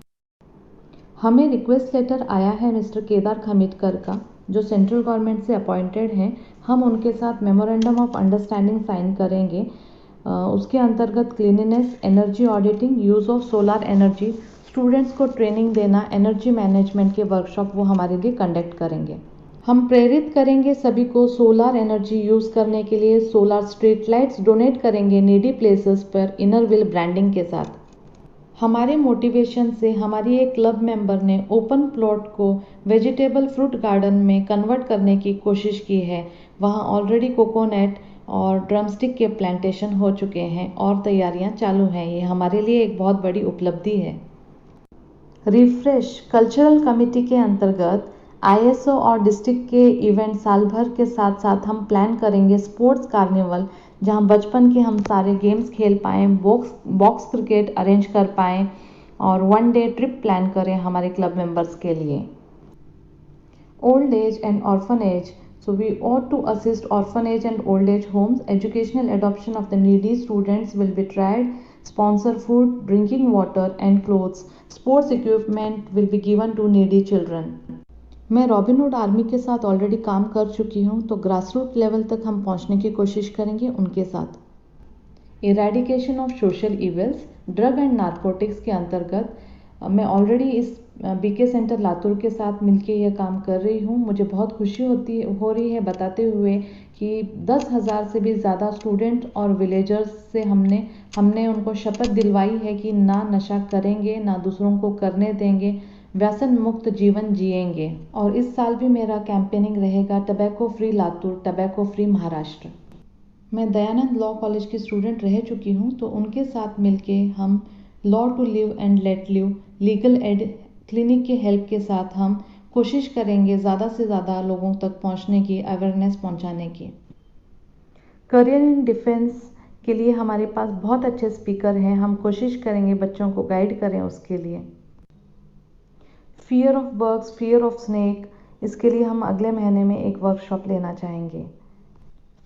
हमें रिक्वेस्ट लेटर आया है मिस्टर केदार खमिटकर का, जो सेंट्रल गवर्नमेंट से अपॉइंटेड हैं। हम उनके साथ मेमोरेंडम ऑफ अंडरस्टैंडिंग साइन करेंगे। उसके अंतर्गत cleanliness, energy auditing, use of solar energy, students को ट्रेनिंग देना, एनर्जी मैनेजमेंट के वर्कशॉप वो हमारे लिए कंडक्ट करेंगे। हम प्रेरित करेंगे सभी को सोलर एनर्जी यूज़ करने के लिए। सोलर स्ट्रीट लाइट्स डोनेट करेंगे नीडी प्लेसेस पर इनर व्हील ब्रांडिंग के साथ। हमारे मोटिवेशन से हमारी एक क्लब मेंबर ने ओपन प्लॉट को वेजिटेबल फ्रूट गार्डन में कन्वर्ट करने की कोशिश की है। वहाँ ऑलरेडी कोकोनट और ड्रमस्टिक के प्लांटेशन हो चुके हैं और तैयारियां चालू हैं। ये हमारे लिए एक बहुत बड़ी उपलब्धि है। रिफ्रेश कल्चरल कमेटी के अंतर्गत ISO और डिस्ट्रिक्ट के इवेंट साल भर के साथ साथ हम प्लान करेंगे स्पोर्ट्स कार्निवल, जहां बचपन के हम सारे गेम्स खेल पाएँ, बॉक्स क्रिकेट अरेंज कर पाएँ और 1 डे ट्रिप प्लान करें हमारे क्लब मेंबर्स के लिए। Old age and orphanage, so we ought to assist orphanage and old age homes. Educational adoption of the needy students will be tried. Sponsor food, drinking water and clothes. Sports equipment will be given to needy children. मैं Robin Hood army के साथ already काम कर चुकी हूँ, तो grassroot level तक हम पहुँचने की कोशिश करेंगे उनके साथ। Eradication of social evils, drug and narcotics के अंतर्गत मैं ऑलरेडी इस बीके सेंटर लातूर के साथ मिलके यह काम कर रही हूँ। मुझे बहुत खुशी हो रही है बताते हुए कि 10,000 से भी ज़्यादा स्टूडेंट और विलेजर्स से हमने उनको शपथ दिलवाई है कि ना नशा करेंगे, ना दूसरों को करने देंगे, व्यसन मुक्त जीवन जिएंगे। और इस साल भी मेरा कैंपेनिंग रहेगा tobacco free Latur, tobacco free Maharashtra. मैं दयानंद लॉ कॉलेज की स्टूडेंट रह चुकी हूँ, तो उनके साथ मिलके हम law to live and let live legal aid clinic के हेल्प के साथ हम कोशिश करेंगे ज़्यादा से ज़्यादा लोगों तक पहुँचने की, अवेयरनेस पहुँचाने की। करियर इन डिफेंस के लिए हमारे पास बहुत अच्छे स्पीकर हैं, हम कोशिश करेंगे बच्चों को गाइड करें उसके लिए। Fear of bugs, fear of snake, इसके लिए हम अगले महीने में एक वर्कशॉप लेना चाहेंगे।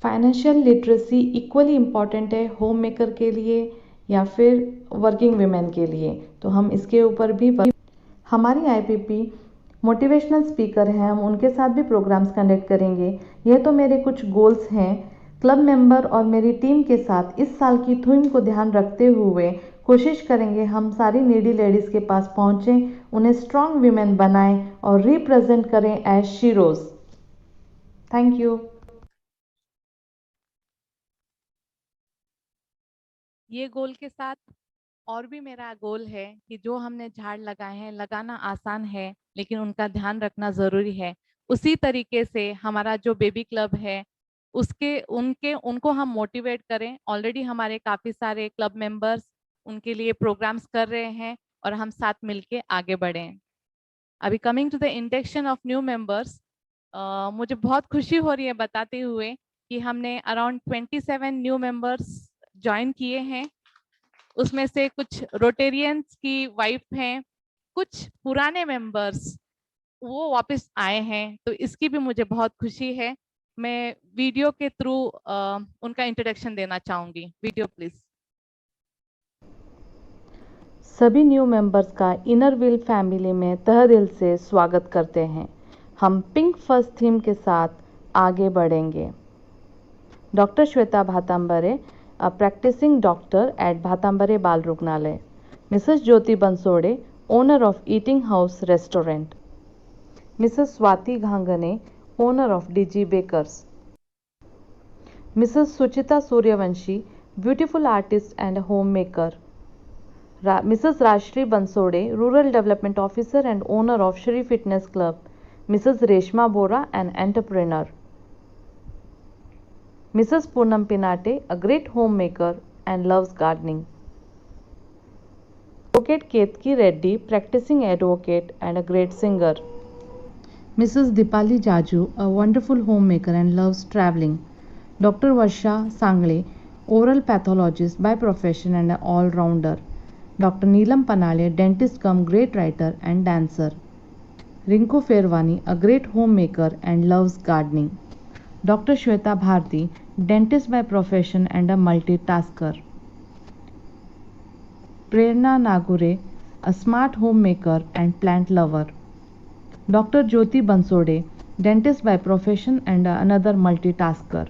फाइनेंशियल लिटरेसी इक्वली इम्पॉर्टेंट है होम मेकर के लिए या फिर वर्किंग वुमेन के लिए, तो हम इसके ऊपर भी हमारी आईपीपी मोटिवेशनल स्पीकर हैं, हम उनके साथ भी प्रोग्राम्स कंडक्ट करेंगे। यह तो मेरे कुछ गोल्स हैं। क्लब मेंबर और मेरी टीम के साथ इस साल की थीम को ध्यान रखते हुए कोशिश करेंगे हम सारी नीडी लेडीज़ के पास पहुँचें, उन्हें स्ट्रॉन्ग वीमेन बनाएं और रिप्रेजेंट करें एज शीरोज़। Thank you. ये गोल के साथ और भी मेरा गोल है कि जो हमने झाड़ लगाए हैं, लगाना आसान है लेकिन उनका ध्यान रखना ज़रूरी है। उसी तरीके से हमारा जो बेबी क्लब है उनको हम मोटिवेट करें। ऑलरेडी हमारे काफ़ी सारे क्लब मेंबर्स उनके लिए प्रोग्राम्स कर रहे हैं और हम साथ मिलके आगे बढ़ें। अभी coming to the induction of new members, मुझे बहुत खुशी हो रही है बताते हुए कि हमने अराउंड 27 न्यू मेंबर्स ज्वाइन किए हैं। उसमें से कुछ रोटेरियंस की वाइफ हैं, कुछ पुराने मेंबर्स वो वापस आए हैं, तो इसकी भी मुझे बहुत खुशी है। मैं वीडियो के थ्रू उनका इंट्रोडक्शन देना चाहूंगी। Video please. सभी न्यू मेंबर्स का इनर व्हील फैमिली में तहे दिल से स्वागत करते हैं। हम पिंक फर्स्ट थीम के साथ आगे बढ़ेंगे। Doctor Shweta Bhatambare, a practicing doctor at Bhatambare Bal Rugnalay. Mrs. Jyoti Bansode, owner of Eating House Restaurant. Mrs. Swati Ghangane, owner of DG Bakers. Mrs. Suchita Suryavanshi, beautiful artist and homemaker. Mrs. Rashri Bansode, rural development officer and owner of Shri Fitness Club. Mrs. Reshma Bora, an entrepreneur. Mrs. Poonam Pinate, a great homemaker and loves gardening. Advocate Ketki Reddy, practicing advocate and a great singer. Mrs. Dipali Jaju, a wonderful homemaker and loves traveling. Dr. Varsha Sangle, oral pathologist by profession and an all-rounder. Dr. Neelam Panale, dentist cum great writer and dancer. Rinku Ferwani, a great homemaker and loves gardening. Dr. Shweta Bharti, dentist by profession and a multitasker. Prerna Nagure, a smart homemaker and plant lover. Dr. Jyoti Bansode, dentist by profession and another multitasker.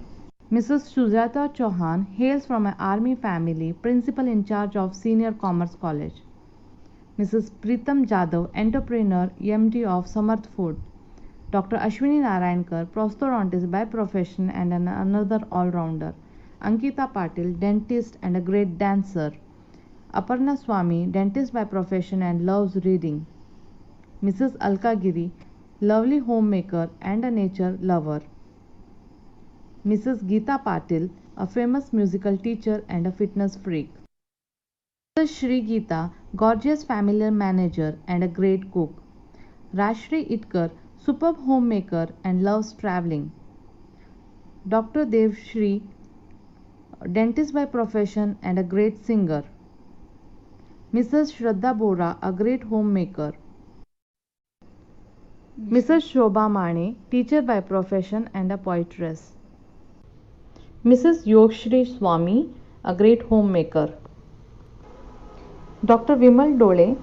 Mrs. Sujata Chauhan hails from an army family, principal in charge of Senior Commerce College. Mrs. Pritam Jadhav, entrepreneur, MD of Samarth Food. Dr. Ashwini Narayankar, prosthodontist by profession and another all-rounder. Ankita Patil, dentist and a great dancer. Aparna Swami, dentist by profession and loves reading. Mrs. Alka Giri, lovely homemaker and a nature lover. Mrs. Geeta Patil, a famous musical teacher and a fitness freak. Mrs. Shri Geeta, gorgeous family manager and a great cook. Rashri Itkar, superb homemaker and loves traveling. Dr. Dev Shri, dentist by profession and a great singer. Mrs. Shraddha Bora, a great homemaker. Mrs. Shobha Mane, teacher by profession and a poetess. Mrs. Yogshri Swami, a great homemaker. Dr. Vimal Dole,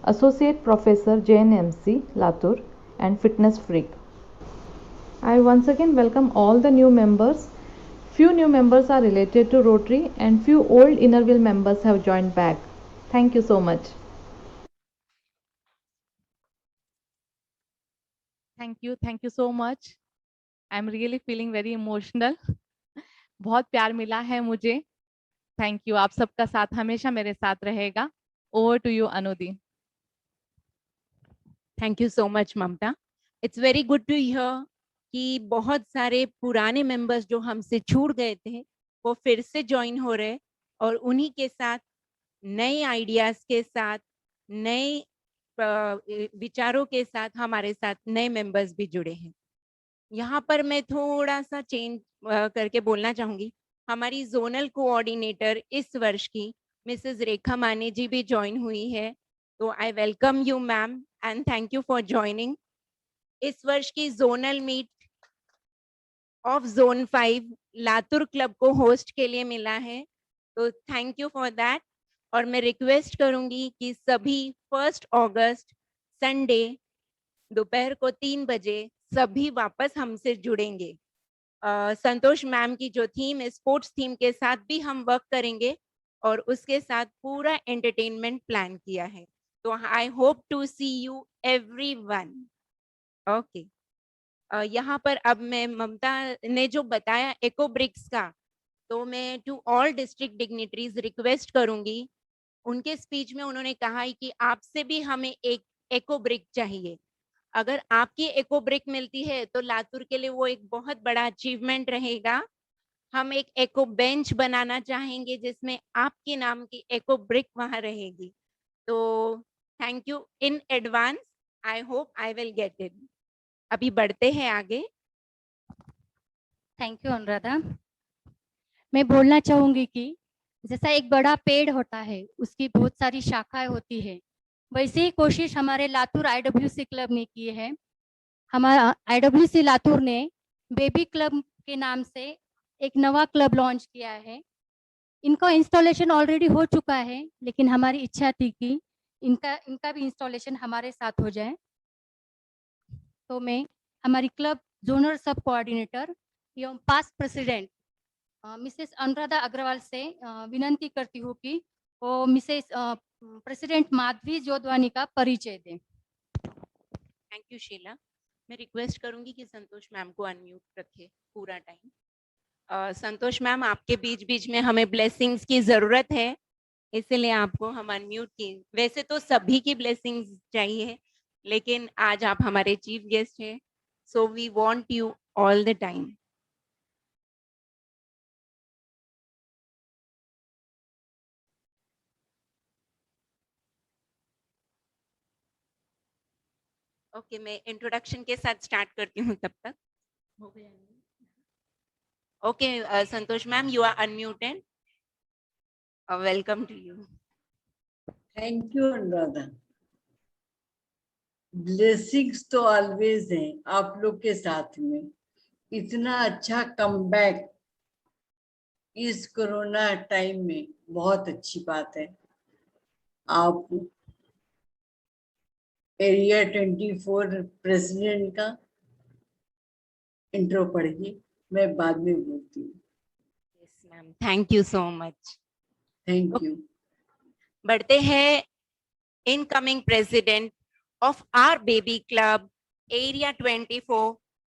associate professor JNMC, Latur, and fitness freak. I once again welcome all the new members. Few new members are related to Rotary and few old Innerville members have joined back. Thank you so much. Thank you so much. I'm really feeling very emotional. बहुत प्यार मिला है मुझे. Thank you. आप सबका साथ हमेशा मेरे साथ रहेगा. Over to you, Anudi. Thank you so much, Mamta. It's very good to hear कि बहुत सारे पुराने मेंबर्स जो हमसे छूट गए थे वो फिर से ज्वाइन हो रहे और उन्हीं के साथ नए आइडियाज के साथ नए विचारों के साथ हमारे साथ नए मेंबर्स भी जुड़े हैं. यहाँ पर मैं थोड़ा सा चेंज करके बोलना चाहूंगी. हमारी जोनल कोऑर्डिनेटर इस वर्ष की मिसेस रेखा माने जी भी ज्वाइन हुई है. तो I welcome you ma'am and thank you for joining. इस वर्ष की zonal meet of zone 5 Latur club को होस्ट के लिए मिला है. तो थैंक यू फॉर दैट. और मैं रिक्वेस्ट करूंगी कि सभी 1 अगस्त संडे दोपहर को 3 बजे सभी वापस हमसे जुड़ेंगे. संतोष मैम की जो थीम है स्पोर्ट्स थीम के साथ भी हम वर्क करेंगे और उसके साथ पूरा एंटरटेनमेंट प्लान किया है. तो I hope to see you everyone. Okay. यहाँ पर अब मैं ममता ने जो बताया एको ब्रिक्स का, तो मैं to all district dignitaries request करूंगी. उनके स्पीच में उन्होंने कहा है कि आपसे भी हमें एक एको ब्रिक चाहिए. अगर आपकी एको ब्रिक मिलती है तो लातूर के लिए वो एक बहुत बड़ा अचीवमेंट रहेगा. हम एक एको बेंच बनाना चाहेंगे जिसमें आपके नाम की एको ब्रिक वहां रहेगी. तो thank you in advance. I hope I will get it. अभी बढ़ते हैं आगे. Thank you Anuradha. मैं बोलना चाहूंगी कि जैसा एक बड़ा पेड़ होता है उसकी बहुत सारी शाखाएं होती है, वैसे ही कोशिश हमारे लातूर आईडब्ल्यूसी क्लब ने की है. हमारा आईडब्ल्यूसी लातूर ने बेबी क्लब के नाम से एक नवा क्लब लॉन्च किया है. इनका इंस्टॉलेशन ऑलरेडी हो चुका है, लेकिन हमारी इच्छा थी कि इनका भी इंस्टॉलेशन हमारे साथ हो जाए. तो मैं हमारी क्लब जोनल सब कोऑर्डिनेटर एवं past president Mrs Anuradha Agrawal से विनंती करती हूँ कि वो मिसेस प्रेसिडेंट माधवी जोधवानी का परिचय दें. Thank you Sheela. मैं रिक्वेस्ट करूंगी कि संतोष मैम को अनम्यूट रखे पूरा टाइम. संतोष मैम, आपके बीच बीच में हमें ब्लेसिंग्स की जरूरत है, इसलिए आपको हम अनम्यूट की. वैसे तो सभी की ब्लेसिंग्स चाहिए, लेकिन आज आप हमारे चीफ गेस्ट हैं, so we want you all the time. Okay, मैं इंट्रोडक्शन के साथ स्टार्ट करती हूँ तब तक. हो गया. Okay, Santosh ma'am, you are unmuted. Welcome to you. Thank you Anuradha. Blessings तो ऑलवेज हैं आप लोग के साथ में. इतना अच्छा कमबैक इस कोरोना टाइम में बहुत अच्छी बात है. आप एरिया 24 प्रेसिडेंट का इंट्रो पढ़िए, मैं बाद में बोलती हूँ. Yes ma'am, thank you so much. Thank you. बढ़ते हैं incoming president of our baby club area 24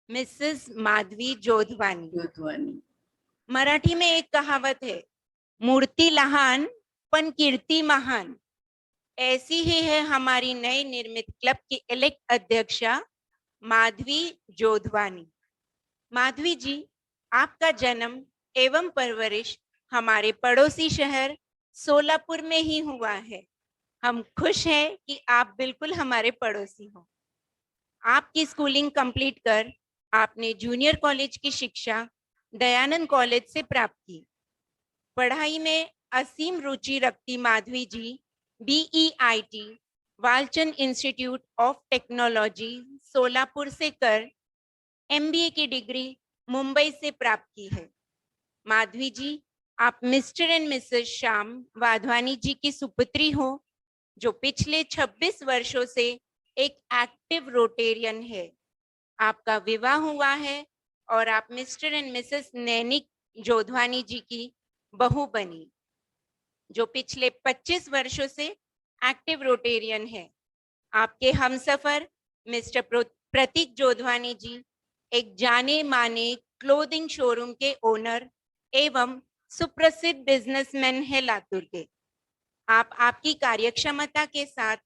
Mrs. Madhavi Jodhwani. Jodhwani. Marathi में एक कहावत है, मूर्ति लहान पण कीर्ति महान. ऐसी ही है हमारी नई निर्मित क्लब की इलेक्ट अध्यक्षा माधवी जोधवानी. माधवी जी, आपका जन्म एवं परवरिश हमारे पड़ोसी शहर सोलापुर में ही हुआ है. हम खुश हैं कि आप बिल्कुल हमारे पड़ोसी हो. आपकी स्कूलिंग कंप्लीट कर आपने जूनियर कॉलेज की शिक्षा दयानंद कॉलेज से प्राप्त की. पढ़ाई में असीम रुचि रखती माधवी जी BEIT Walchand institute of technology Solapur से कर MBA की डिग्री मुंबई से प्राप्त की है. माधवी जी, आप Mr and Mrs Shyam Wadhwani ji की सुपुत्री हो, जो पिछले 26 वर्षों से एक एक्टिव रोटेरियन है. आपका विवाह हुआ है और आप मिस्टर एंड मिसेस नैनिक जोधवानी जी की बहू बनी, जो पिछले 25 वर्षों से एक्टिव रोटेरियन है। आपके हमसफर मिस्टर प्रतीक जोधवानी जी एक जाने माने क्लोथिंग शोरूम के ओनर एवं सुप्रसिद्ध बिजनेसमैन है लातूर के। आप आपकी कार्यक्षमता के साथ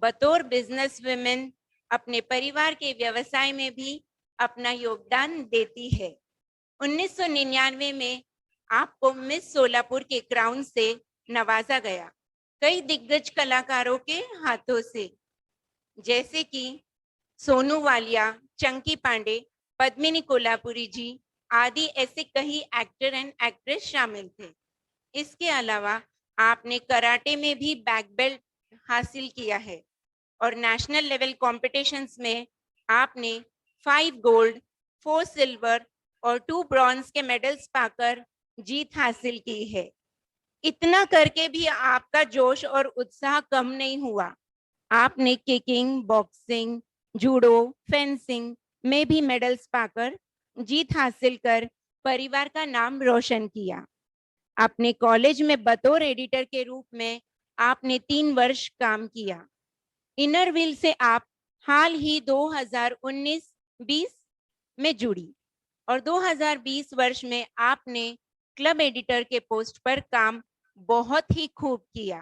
बतौर बिजनेस वुमेन अपने परिवार के व्यवसाय में भी अपना योगदान देती है। 1999 में आपको मिस सोलापुर के क्राउन से नवाजा गया, कई दिग्गज कलाकारों के हाथों से, जैसे कि सोनू वालिया, चंकी पांडे, पद्मिनी कोल्हापुरी जी आदि ऐसे कई एक्टर एंड एक्ट्रेस शामिल थे। इसके अलावा आपने कराटे में भी ब्लैक बेल्ट हासिल किया है और नेशनल लेवल कॉम्पिटिशन्स में आपने 5 गोल्ड, 4 सिल्वर और 2 ब्रॉन्ज के मेडल्स पाकर जीत हासिल की है। इतना करके भी आपका जोश और उत्साह कम नहीं हुआ। आपने किकिंग, बॉक्सिंग, जूडो, फेंसिंग में भी मेडल्स पाकर जीत हासिल कर परिवार का नाम रोशन किया। अपने कॉलेज में बतौर एडिटर के रूप में आपने 3 वर्ष काम किया। इनर व्हील से आप हाल ही 2019-20 में जुड़ी और 2020 वर्ष में आपने क्लब एडिटर के पोस्ट पर काम बहुत ही खूब किया।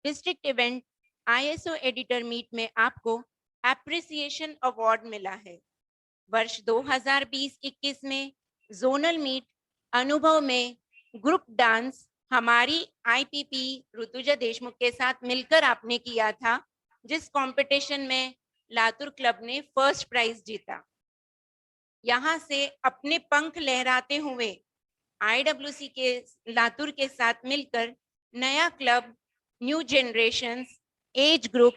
District event ISO editor meet में आपको एप्रिसिएशन अवार्ड मिला है। वर्ष 2020-21 में जोनल मीट अनुभव में ग्रुप डांस हमारी IPP ऋतुजा देशमुख के साथ मिलकर आपने किया था, जिस कंपटीशन में लातूर क्लब ने फर्स्ट प्राइज जीता। यहाँ से अपने पंख लहराते हुए IWC के लातूर के साथ मिलकर नया club new generations age group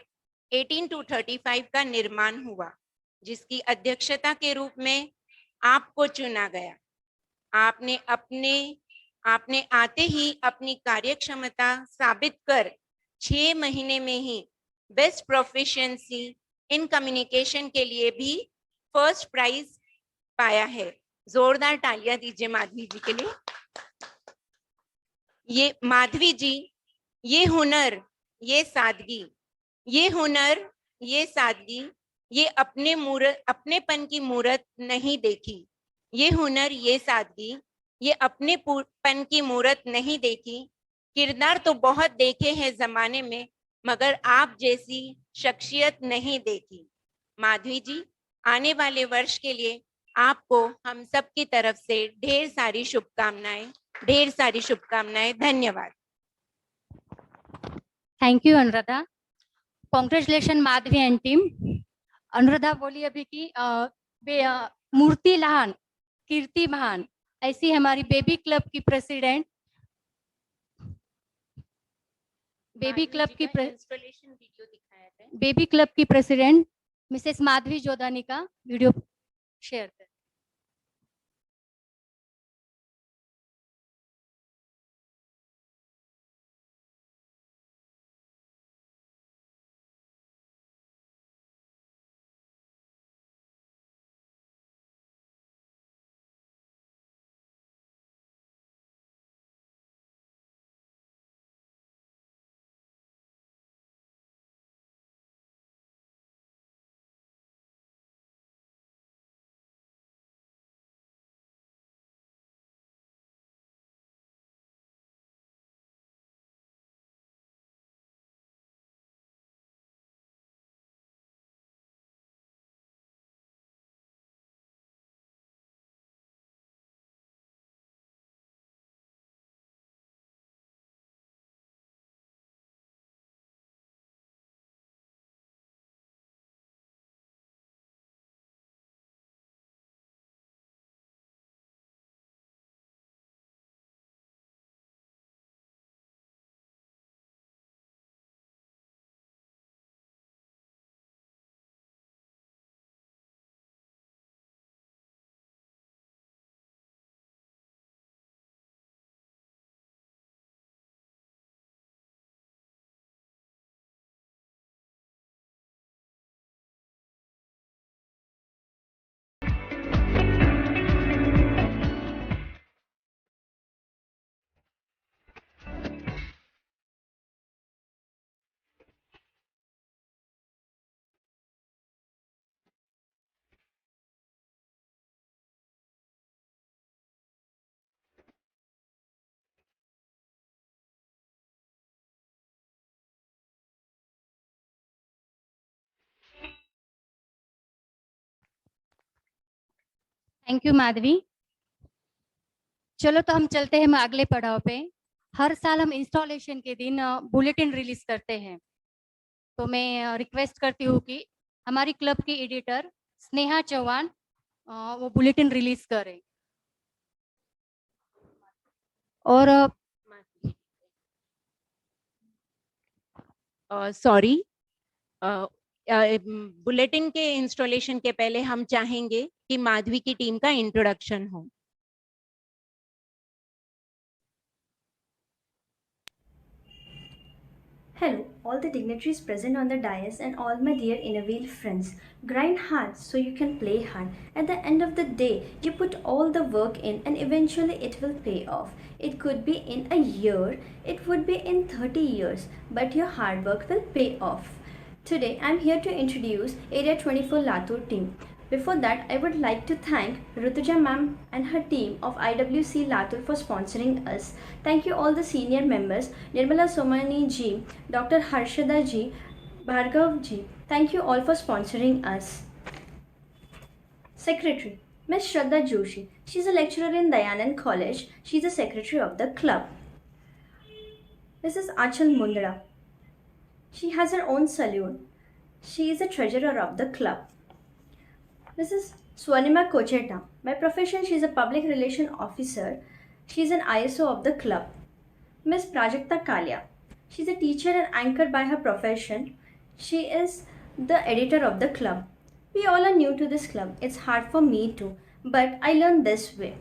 18 to 35 का निर्माण हुआ, जिसकी अध्यक्षता के रूप में आपको चुना गया। आपने आते ही अपनी कार्यक्षमता साबित कर 6 महीने में ही बेस्ट प्रोफिशिएंसी इन कम्युनिकेशन के लिए भी फर्स्ट प्राइज पाया है। जोरदार तालियां दीजिए माधवी जी के लिए। ये माधवी जी, ये हुनर, ये सादगी, ये हुनर, ये सादगी, ये अपनेपन की मूरत नहीं देखी। ये हुनर, ये सादगी, ये अपनेपन की मूरत नहीं देखी। किरदार तो बहुत देखे हैं जमाने में, मगर आप जैसी शख्सियत नहीं देखी। माधवी जी, आने वाले वर्ष के लिए आपको हम सब की तरफ से ढेर सारी शुभकामनाएं, ढेर सारी शुभकामनाएं। धन्यवाद। Thank you Anuradha. Congratulation Madhavi and team. Anuradha बोली अभी की मूर्ति लहान कीर्ति महान, ऐसी हमारी बेबी क्लब की प्रेसिडेंट, बेबी क्लब की इंस्टॉलेशन वीडियो दिखाया था। बेबी क्लब की प्रेसिडेंट मिसेस माधवी जोधानी का वीडियो शेयर करें। Thank you Madhavi. चलो तो हम चलते हैं अगले पड़ाव पे। हर साल हम इंस्टॉलेशन के दिन बुलेटिन रिलीज करते हैं। तो मैं रिक्वेस्ट करती हूँ कि हमारी क्लब की एडिटर स्नेहा चौहान वो बुलेटिन रिलीज करें। और सॉरी, बुलेटिन के इंस्टॉलेशन के पहले हम चाहेंगे कि माधवी की टीम का इंट्रोडक्शन हो। Hello, all the dignitaries present on the dais and all my dear Innervale friends. Grind hard so you can play hard. At the end of the day, you put all the work in and eventually it will pay off. It could be in a year, it would be in 30 years, but your hard work will pay off. Today, I'm here to introduce Area 24 Latur team. Before that, I would like to thank Rutuja ma'am and her team of IWC Latur for sponsoring us. Thank you all the senior members, Nirmala Somani ji, Dr. Harshada ji, Bhargav ji. Thank you all for sponsoring us. Secretary, Ms. Shraddha Joshi. She's a lecturer in Dayanand College. She's the secretary of the club. Mrs. Achal Mundra. She has her own saloon. She is the treasurer of the club. Mrs. Swanima Kocheta. By profession, she is a public relation officer. She is an ISO of the club. Ms. Prajakta Kalia. She is a teacher and anchor by her profession. She is the editor of the club. We all are new to this club. It's hard for me too, but I learned this way.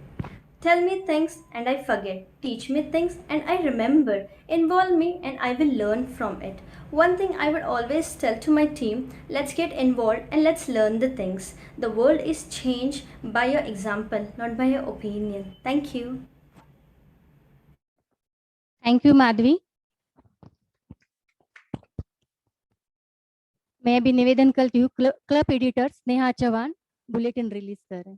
Tell me things and I forget. Teach me things and I remember. Involve me and I will learn from it. One thing I would always tell to my team, let's get involved and let's learn the things. The world is changed by your example, not by your opinion. Thank you. Thank you Madhavi. मैं अभी निवेदन करती हूँ club editor Sneha Chauhan bulletin release करें।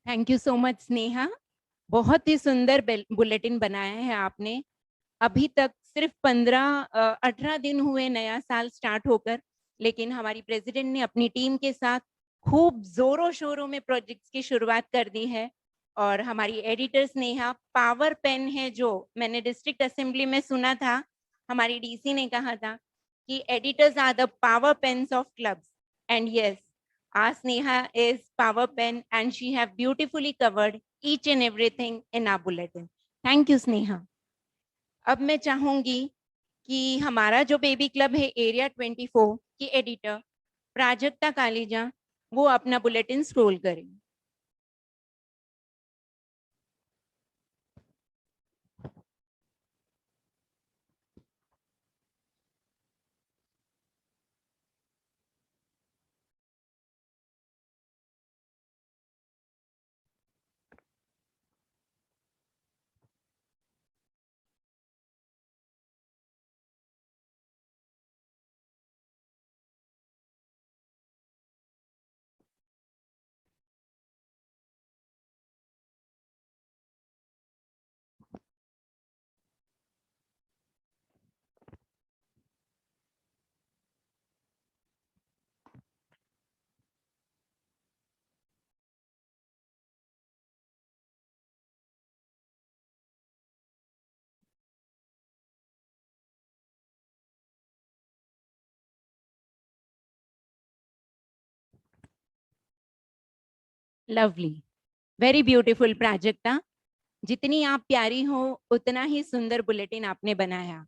Thank you so much Sneha. बहुत ही सुंदर bulletin बनाया है आपने। अभी तक सिर्फ 18 दिन हुए नया साल स्टार्ट होकर, लेकिन हमारी प्रेसिडेंट ने अपनी टीम के साथ खूब जोरों शोरों में प्रोजेक्ट्स की शुरुआत कर दी है और हमारी एडिटर स्नेहा, पावर पेन है जो मैंने डिस्ट्रिक्ट असेंबली में सुना था, हमारी डीसी ने कहा था कि editors are the power pens of clubs, and yes, our Sneha is power pen and she have beautifully covered each and everything in our bulletin. Thank you Sneha. अब मैं चाहूंगी कि हमारा जो बेबी क्लब है एरिया 24 की editor Prajakta कालीजा वो अपना बुलेटिन स्क्रोल करें। लवली, वेरी ब्यूटीफुल प्राजक्ता, जितनी आप प्यारी हो उतना ही सुंदर बुलेटिन आपने बनाया।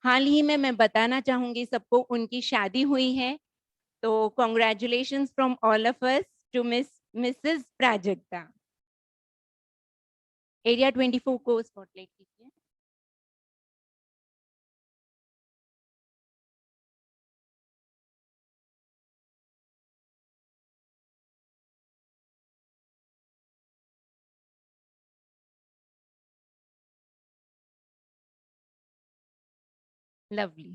हाल ही में मैं बताना चाहूंगी सबको, उनकी शादी हुई है, तो congratulations from all of us to Mrs Prajakta. Area 24 को स्पॉटलाइट कीजिए। लवली,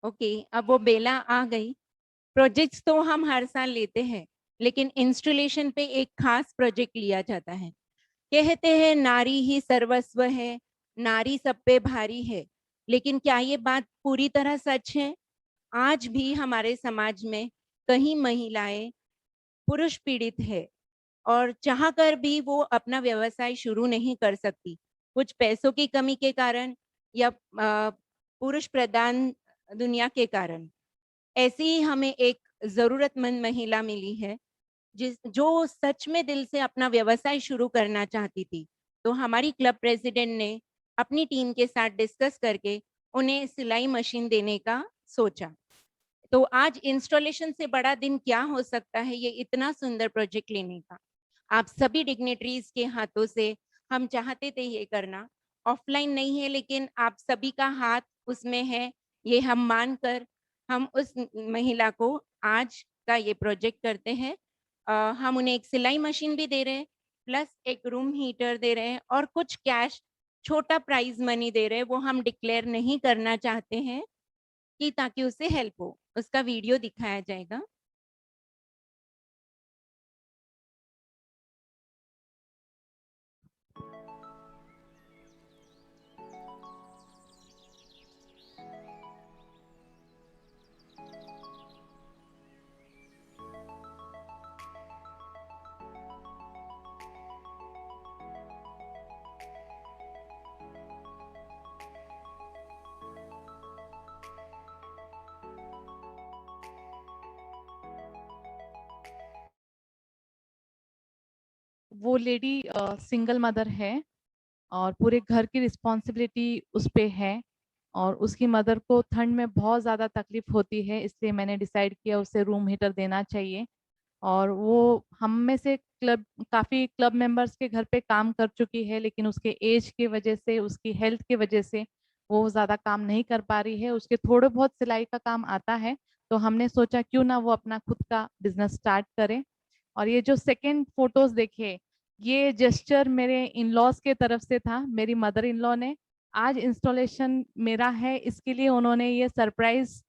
ओके, अब वो बेला आ गई। प्रोजेक्ट्स तो हम हर साल लेते हैं, लेकिन इंस्टॉलेशन पे एक खास प्रोजेक्ट लिया जाता है। कहते हैं नारी ही सर्वस्व है, नारी सब पे भारी है, लेकिन क्या ये बात पूरी तरह सच है? आज भी हमारे समाज में कई महिलाएं पुरुष पीड़ित है और चाहकर भी वो अपना व्यवसाय शुरू नहीं कर सकती, कुछ पैसों की कमी के कारण या पुरुष प्रधान दुनिया के कारण। ऐसी ही हमें एक जरूरतमंद महिला मिली है जो सच में दिल से अपना व्यवसाय शुरू करना चाहती थी। तो हमारी क्लब प्रेसिडेंट ने अपनी टीम के साथ डिस्कस करके उन्हें सिलाई मशीन देने का सोचा। तो आज इंस्टॉलेशन से बड़ा दिन क्या हो सकता है, ये इतना सुंदर प्रोजेक्ट लेने का। आप सभी डिग्नेटरीज के हाथों से हम चाहते थे ये करना, ऑफलाइन नहीं है लेकिन आप सभी का हाथ उसमें है, ये हम मानकर हम उस महिला को आज का ये प्रोजेक्ट करते हैं। हम उन्हें एक सिलाई मशीन भी दे रहे हैं, प्लस एक रूम हीटर दे रहे हैं और कुछ कैश छोटा प्राइज मनी दे रहे हैं, वो हम डिक्लेयर नहीं करना चाहते हैं कि ताकि उसे हेल्प हो। उसका वीडियो दिखाया जाएगा। वो लेडी सिंगल मदर है और पूरे घर की रिस्पॉन्सिबिलिटी उस पे है और उसकी मदर को ठंड में बहुत ज़्यादा तकलीफ होती है, इसलिए मैंने डिसाइड किया उसे रूम हीटर देना चाहिए। और वो हम में से काफ़ी क्लब मेंबर्स के घर पे काम कर चुकी है, लेकिन उसके एज की वजह से, उसकी हेल्थ की वजह से वो ज़्यादा काम नहीं कर पा रही है। उसके थोड़े बहुत सिलाई का काम आता है, तो हमने सोचा क्यों ना वो अपना खुद का बिजनेस स्टार्ट करे। और ये जो सेकेंड फोटोज देखे, ये जेस्चर मेरे इन लॉज के तरफ से था। मेरी मदर इन लॉ ने आज इंस्टॉलेशन मेरा है इसके लिए उन्होंने ये सरप्राइज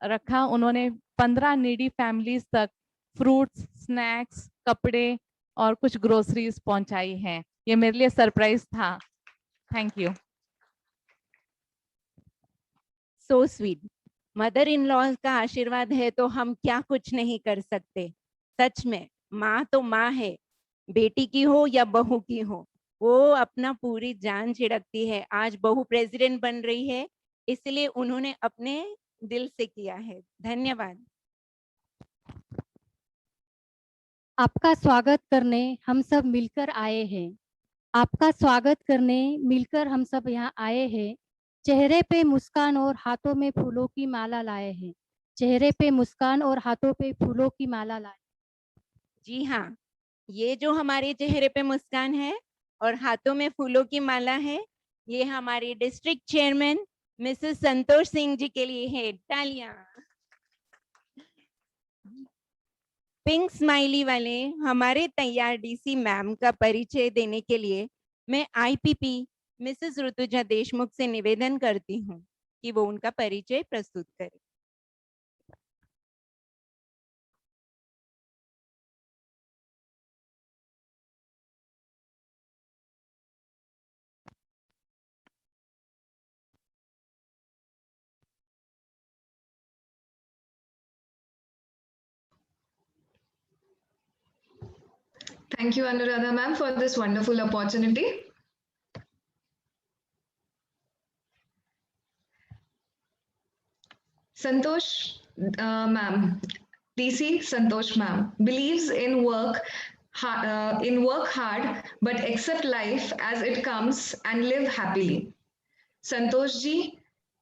रखा। उन्होंने 15 नीडी फैमिलीज तक फ्रूट्स, स्नैक्स, कपड़े और कुछ ग्रोसरीज पहुंचाई हैं। ये मेरे लिए सरप्राइज था। Thank you. So sweet. Mother in law का आशीर्वाद है तो हम क्या कुछ नहीं कर सकते। सच में माँ तो माँ है, बेटी की हो या बहू की हो, वो अपना पूरी जान छिड़कती है। आज बहू प्रेसिडेंट बन रही है, इसलिए उन्होंने अपने दिल से किया है। धन्यवाद। आपका स्वागत करने हम सब मिलकर आए हैं। आपका स्वागत करने मिलकर हम सब यहाँ आए हैं। चेहरे पे मुस्कान और हाथों में फूलों की माला लाए हैं। चेहरे पे मुस्कान और हाथों पे फूलों की माला लाए। जी हाँ, ये जो हमारे चेहरे पे मुस्कान है और हाथों में फूलों की माला है, ये हमारे district chairman Mrs Santosh Singh जी के लिए है। तालियां। पिंक स्माइली वाले हमारे तैयार डीसी मैम का परिचय देने के लिए मैं आईपीपी मिसेस ऋतुजा देशमुख से निवेदन करती हूँ कि वो उनका परिचय प्रस्तुत करें। Thank you, Anuradha ma'am, for this wonderful opportunity. Santosh ma'am, DC Santosh ma'am, believes in work hard, but accept life as it comes and live happily. Santosh ji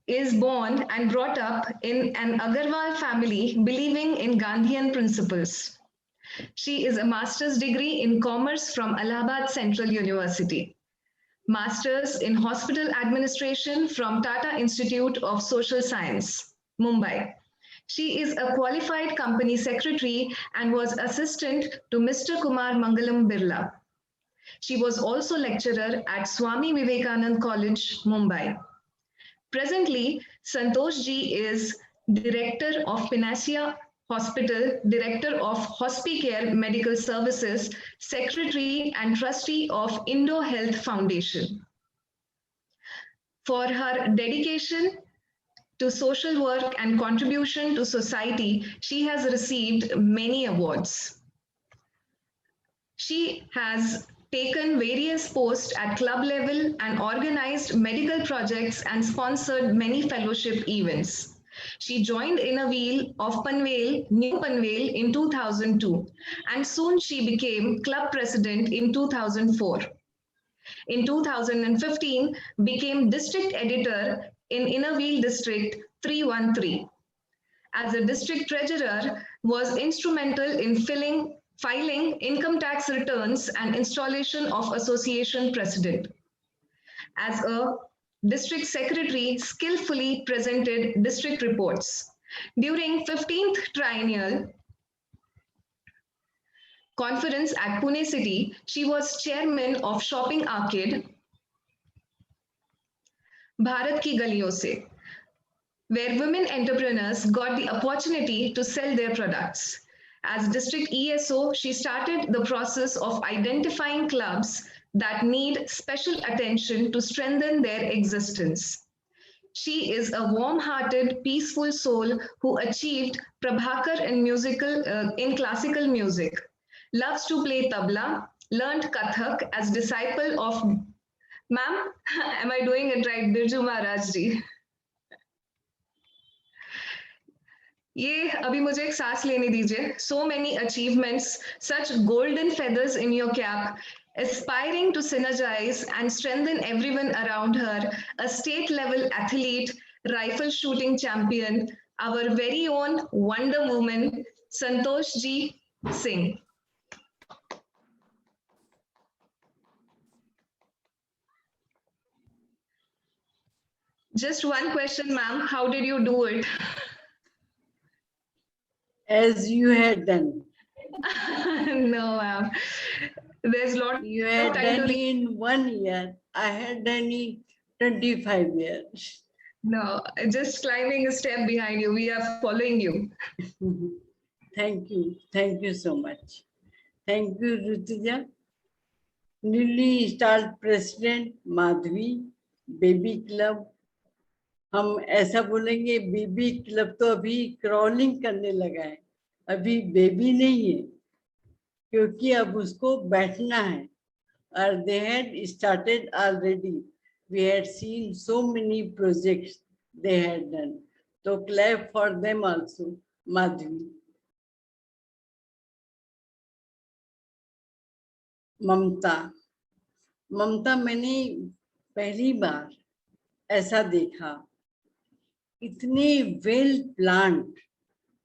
is born and brought up in an Agarwal family believing in Gandhian principles. She is a master's degree in commerce from Allahabad Central University. Master's in Hospital Administration from Tata Institute of Social Science, Mumbai. She is a qualified company secretary and was assistant to Mr. Kumar Mangalam Birla. She was also lecturer at Swami Vivekanand College, Mumbai. Presently, Santosh ji is Director of Panacea Hospital, Director of Hospicare Medical Services, Secretary and Trustee of Indo Health Foundation. For her dedication to social work and contribution to society, she has received many awards. She has taken various posts at club level and organized medical projects and sponsored many fellowship events. She joined Inner Wheel of Panvel, New Panvel in 2002, and soon she became club president in 2004. In 2015, became district editor in Inner Wheel District 313. As a district treasurer, was instrumental in filing income tax returns and installation of association president. As a district secretary, skillfully presented district reports. During 15th triennial conference at Pune City, she was chairman of Shopping Arcade, Bharat Ki Galiyon Se, where women entrepreneurs got the opportunity to sell their products. As district ESO, she started the process of identifying clubs that need special attention to strengthen their existence. She is a warm-hearted, peaceful soul who achieved Prabhakar in classical music, loves to play tabla, learned Kathak as disciple of Ma'am, am I doing it right, Birju Maharaj ji? ये अभी मुझे एक सांस लेने दीजिए. So many achievements, such golden feathers in your cap, aspiring to synergize and strengthen everyone around her, a state-level athlete, rifle shooting champion, our very own Wonder Woman, Santosh Ji Singh. Just one question, ma'am. How did you do it? As you had done. No, ma'am. There's a lot You had of time done to in 1 year. I had done in 25 years. No, just climbing a step behind you. We are following you. Thank you. Thank you so much. Thank you, Rutuja. Newly installed President Madhvi, Baby Club. हम ऐसा बोलेंगे baby club तो अभी crawling करने लगा है, अभी baby नहीं है. क्योंकि अब उसको बैठना है. और they had started already. We had seen so many projects they had done. So clap for them also, Madhvi. ममता. ममता मैंने पहली बार ऐसा देखा. इतने well planned.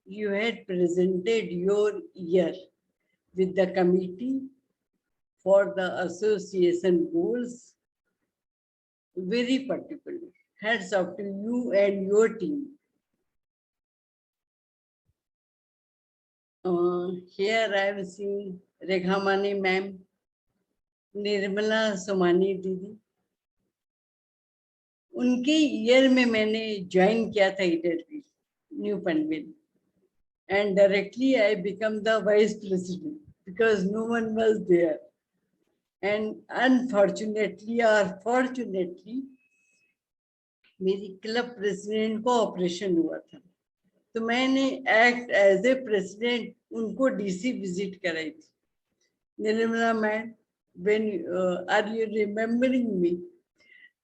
You had presented your year with the committee for the association goals. Very particular. Hats off to you and your team. Here I have seen Rekhamani ma'am, Nirmala Somani दीदी. उनके year में मैंने join किया था इधर new Panvel. And directly I become the vice president because no one was there. And unfortunately or fortunately, मेरी club president को operation हुआ था. तो मैंने एक्ट एज ए प्रेसिडेंट उनको डीसी विजिट कराई थी. Nirmala ma'am, when are you remembering me?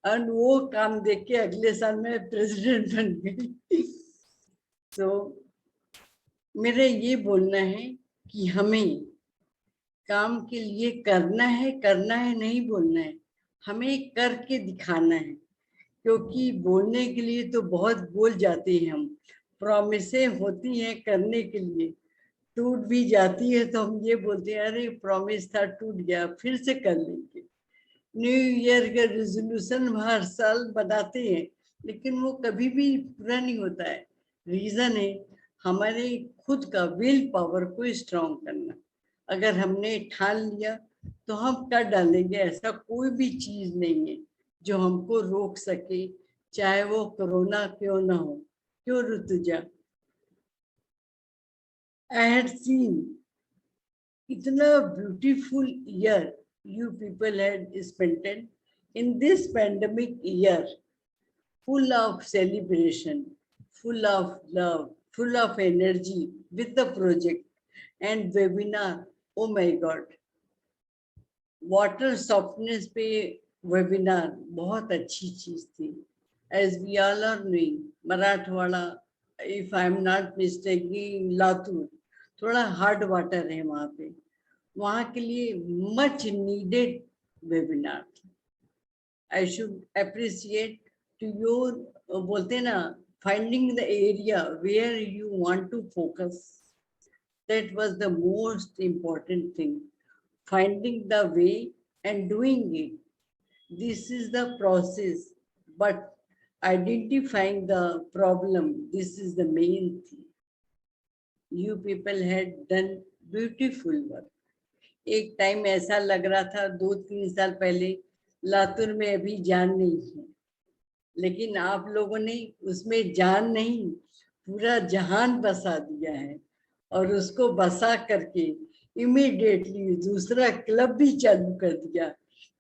और वो काम देख के अगले साल मैं प्रेसिडेंट बन गई. तो मेरा ये बोलना है कि हमें काम के लिए करना है नहीं बोलना है, हमें करके दिखाना है. क्योंकि बोलने के लिए तो बहुत बोल जाते हैं हम, प्रॉमिसें होती हैं करने के लिए, टूट भी जाती है तो हम ये बोलते हैं अरे प्रॉमिस था टूट गया, फिर से कर लेंगे. न्यू ईयर का रेजोल्यूशन हर साल बनाते हैं लेकिन वो कभी भी पूरा नहीं होता है. रीजन है हमारे खुद का विल पावर को स्ट्रॉन्ग करना. अगर हमने ठान लिया तो हम कर डालेंगे. ऐसा कोई भी चीज नहीं है जो हमको रोक सके, चाहे वो कोरोना क्यों ना हो. क्यों Rutuja? I had seen itna beautiful year you people had spent in this pandemic year, full of celebration, full of love, full of energy with the project and webinar. Oh my God. Water softness पे webinar बहुत अच्छी चीज थी. As we all are knowing, Marathwada, if I am not mistaken, Latur थोड़ा hard water है वहाँ पे. वहाँ के लिए much needed webinar. I should appreciate to your बोलते ना, finding the area where you want to focus. That was the most important thing. Finding the way and doing it. This is the process, but identifying the problem, this is the main thing. You people had done beautiful work. एक time ऐसा लग रहा था 2-3 साल पहले लातूर में अभी जान नहीं है, लेकिन आप लोगों ने उसमें जान नहीं पूरा जहान बसा दिया है. और उसको बसा करके इमीडिएटली दूसरा क्लब भी चालू कर दिया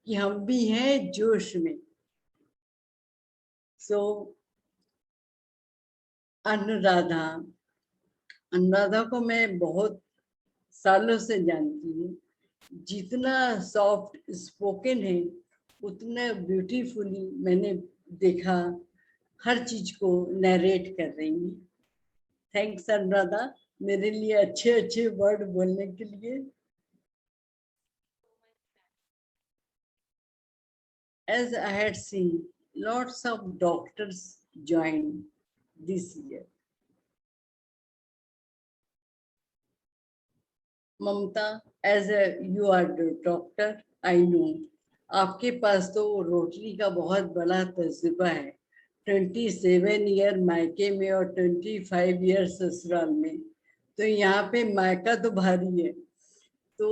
कि हम भी हैं जोश में. सो अनुराधा को मैं बहुत सालों से जानती हूँ. जितना सॉफ्ट स्पोकन है उतना ब्यूटीफुली मैंने देखा, हर चीज को नरेट कर रही है. थैंक्स अनुराधा मेरे लिए अच्छे अच्छे वर्ड बोलने के लिए. As I had seen, lots of doctors joined this year. Mamta, as you are the doctor, I know. आपके पास तो रोटरी का बहुत बड़ा तजुर्बा है. 27 ईयर मायके में और 25 ईयर ससुराल में. तो यहाँ पे मायका तो भारी है. तो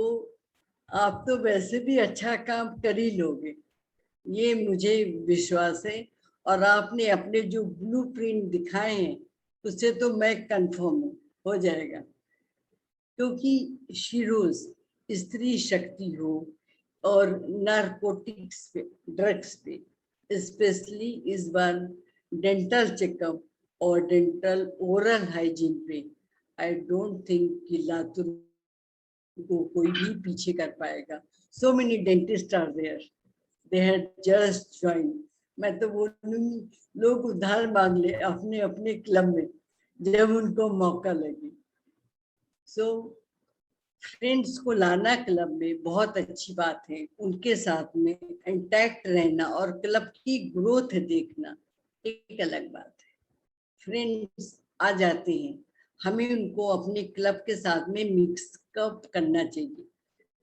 आप तो वैसे भी अच्छा काम कर ही लोगे, ये मुझे विश्वास है. और आपने अपने जो ब्लूप्रिंट दिखाए हैं उससे तो मैं कंफर्म हूँ हो जाएगा. क्योंकि शिरोज स्त्री शक्ति हो और नारकोटिक्स पे, ड्रग्स पे, स्पेशली इस बार डेंटल चेकअप और डेंटल ओरल हाइजीन पे, आई डोंट थिंक कि लातूर को कोई भी पीछे कर पाएगा। So many dentists are there. They had just joined. मैं तो बोलूंगी लोग उधार मांग ले अपने अपने क्लब में जब उनको मौका लगे। So फ्रेंड्स को लाना क्लब में बहुत अच्छी बात है, उनके साथ में इंटैक्ट रहना और क्लब की ग्रोथ देखना एक अलग बात है। फ्रेंड्स आ जाते हैं, हमें उनको अपने क्लब के साथ में मिक्स अप करना चाहिए,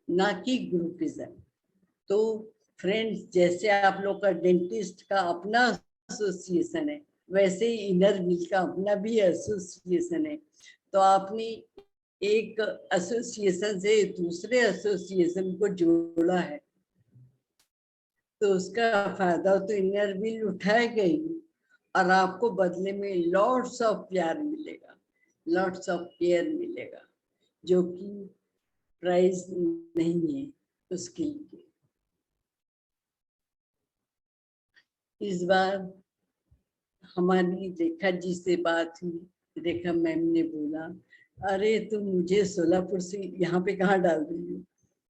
ना कि ग्रुपिज्म। तो फ्रेंड्स, जैसे आप लोग का डेंटिस्ट का अपना एसोसिएशन है, वैसे ही इनर व्हील का अपना भी एसोसिएशन है। तो आपने एक एसोसिएशन से दूसरे एसोसिएशन को जोड़ा है, तो उसका फायदा तो इनर व्हील उठाएगा ही, और आपको बदले में लॉट्स ऑफ प्यार मिलेगा, लॉट्स ऑफ केयर मिलेगा, जो कि प्राइस नहीं है उसके लिए। इस बार हमारी रेखा जी से बात हुई, रेखा मैम ने बोला, अरे तुम मुझे सोलापुर से यहाँ पे कहाँ डाल रही हो?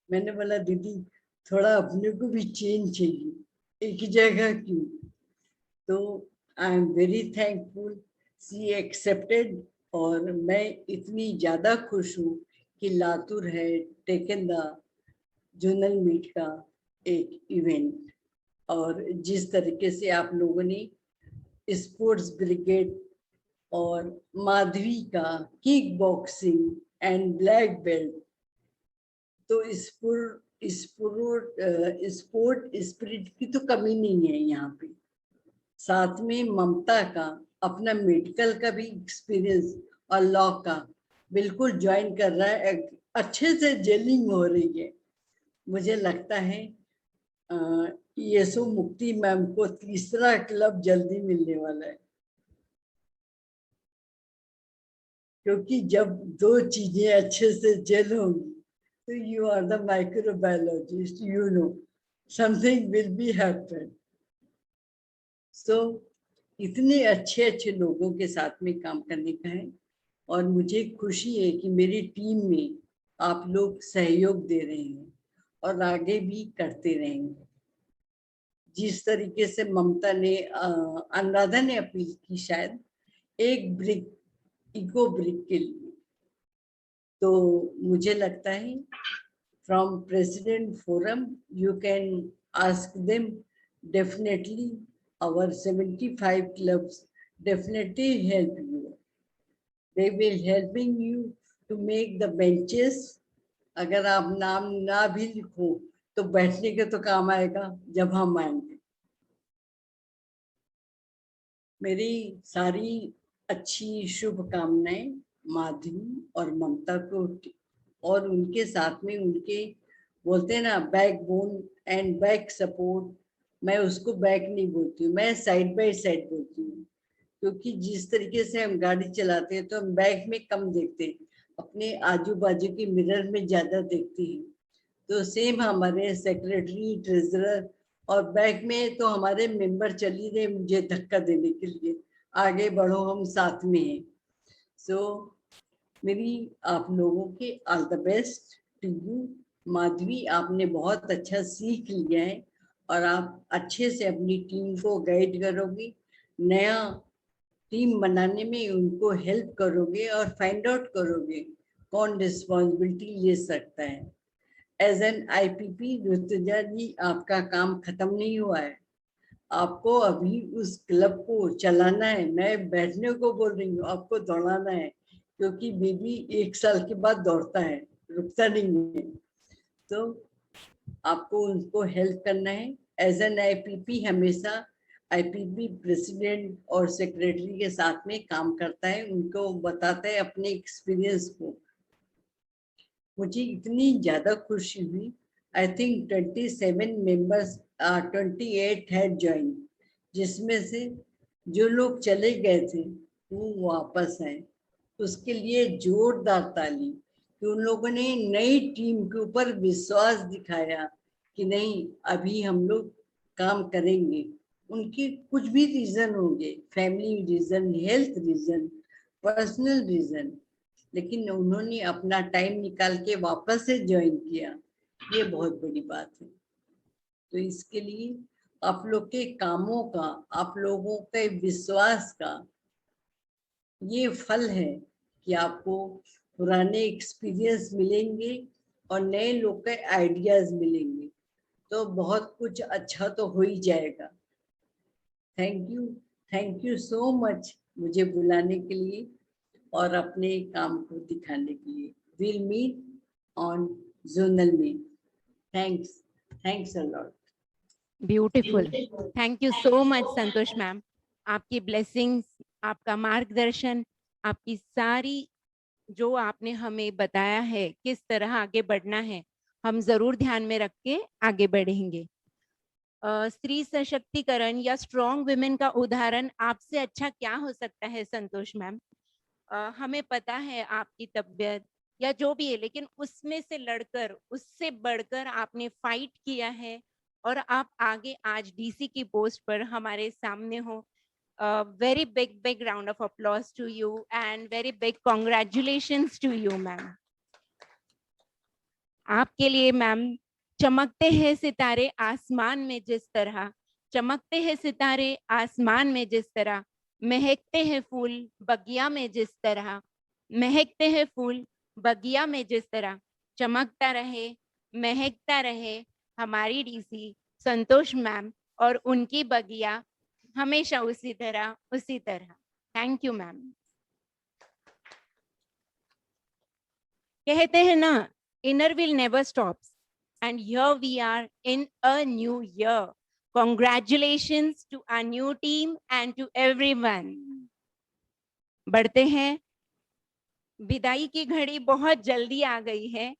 मैंने बोला दीदी थोड़ा अपने को भी चेंज चाहिए, एक ही जगह क्यों? तो I am very thankful, she accepted. और मैं इतनी ज़्यादा खुश हूँ कि लातूर है टेकन द जोनल मीट का एक इवेंट, और जिस तरीके से आप लोगों ने स्पोर्ट्स ब्रिगेड और माधवी का kick boxing and black belt, तो स्पोर्ट स्पिरिट की तो कमी नहीं है यहाँ पे। साथ में ममता का अपना मेडिकल का भी एक्सपीरियंस और लॉ का बिल्कुल ज्वाइन कर रहा है, अच्छे से जेलिंग हो रही है। मुझे लगता है यशो मुक्ति मैम को तीसरा क्लब जल्दी मिलने वाला है, क्योंकि जब दो चीजें अच्छे से जेल होंगी तो you are the microbiologist, you know something will be happen. So इतने अच्छे अच्छे लोगों के साथ में काम करने का है, और मुझे खुशी है कि मेरी टीम में आप लोग सहयोग दे रहे हैं और आगे भी करते रहेंगे। जिस तरीके से ममता ने अनुराधा ने अपील की, शायद एक ब्रिक इको ब्रिक के लिए, तो मुझे लगता है from president forum you can ask them, definitely our 75 clubs definitely help you. They will helping you to make the benches. अगर आप नाम ना भी लिखो तो बैठने के तो काम आएगा जब हम आएंगे। मेरी सारी अच्छी शुभकामनाएं माधवी और ममता को, और उनके साथ में उनके बोलते हैं ना बैकबोन एंड बैक सपोर्ट, मैं उसको बैक नहीं बोलती हूँ, मैं साइड बाय साइड बोलती हूँ, क्योंकि जिस तरीके से हम गाड़ी चलाते हैं तो हम बैक में कम देखते हैं, अपने आजू बाजू के मिरर में ज्यादा देखते हैं। तो सेम हमारे सेक्रेटरी, ट्रेजरर और बैक में तो हमारे मेंबर चल ही रहे मुझे धक्का देने के लिए, आगे बढ़ो हम साथ में हैं। सो मेरी आप लोगों के all the best to you. Madhavi, आपने बहुत अच्छा सीख लिया है और आप अच्छे से अपनी टीम को गाइड करोगे, नया टीम बनाने में उनको हेल्प करोगे और फाइंड आउट करोगे कौन रिस्पॉन्सिबिलिटी ले सकता है। एज एन IPP ऋतुजा जी, आपका काम खत्म नहीं हुआ है, आपको अभी उस क्लब को चलाना है। मैं बैठने को बोल रही हूँ, आपको दौड़ाना है, क्योंकि बेबी 1 साल के बाद दौड़ता है, रुकता नहीं है। तो आपको उनको हेल्प करना है। एज एन IPP हमेशा IPP प्रेसिडेंट और सेक्रेटरी के साथ में काम करता है, उनको बताता है अपने एक्सपीरियंस को। मुझे इतनी ज्यादा खुशी हुई, I think 27 members 28 had join, जिसमें से जो लोग चले गए थे वो वापस आए। उसके लिए जोरदार ताली कि उन लोगों ने नई टीम के ऊपर विश्वास दिखाया कि नहीं अभी हम लोग काम करेंगे। उनके कुछ भी रीजन होंगे, family reason, health reason, personal reason, लेकिन उन्होंने अपना टाइम निकाल के वापस से ज्वाइन किया, ये बहुत बड़ी बात है। तो इसके लिए आप लोग के कामों का, आप लोगों के विश्वास का ये फल है कि आपको पुराने एक्सपीरियंस मिलेंगे और नए लोग के आइडियाज मिलेंगे, तो बहुत कुछ अच्छा तो हो ही जाएगा। थैंक यू सो मच मुझे बुलाने के लिए और अपने काम को दिखाने के लिए। विल मीट ऑन जोनल में। Thanks a lot. Beautiful, thank you so much Santosh ma'am. आपकी ब्लेसिंग्स, आपका मार्गदर्शन, आपकी सारी जो आपने हमें बताया है किस तरह आगे बढ़ना है, हम जरूर ध्यान में रख के आगे बढ़ेंगे। स्त्री सशक्तिकरण या स्ट्रॉन्ग वुमेन का उदाहरण आपसे अच्छा क्या हो सकता है संतोष मैम? हमें पता है आपकी तबीयत या जो भी है, लेकिन उसमें से लड़कर, उससे बढ़कर आपने फाइट किया है और आप आगे आज डीसी की पोस्ट पर हमारे सामने हो। Very big round of applause to you and very big congratulations to you ma'am. आपके लिए मैम, चमकते हैं सितारे आसमान में जिस तरह, चमकते हैं सितारे आसमान में जिस तरह, महकते हैं फूल बगिया में जिस तरह, महकते हैं फूल बगिया में जिस तरह, चमकता रहे महकता रहे हमारी डीसी संतोष मैम और उनकी बगिया हमेशा उसी तरह उसी तरह। Thank you ma'am. कहते हैं ना, inner will never stops, and here we are in a new year. Congratulations to our new team and to everyone. बढ़ते हैं, विदाई की घड़ी बहुत जल्दी आ गई है।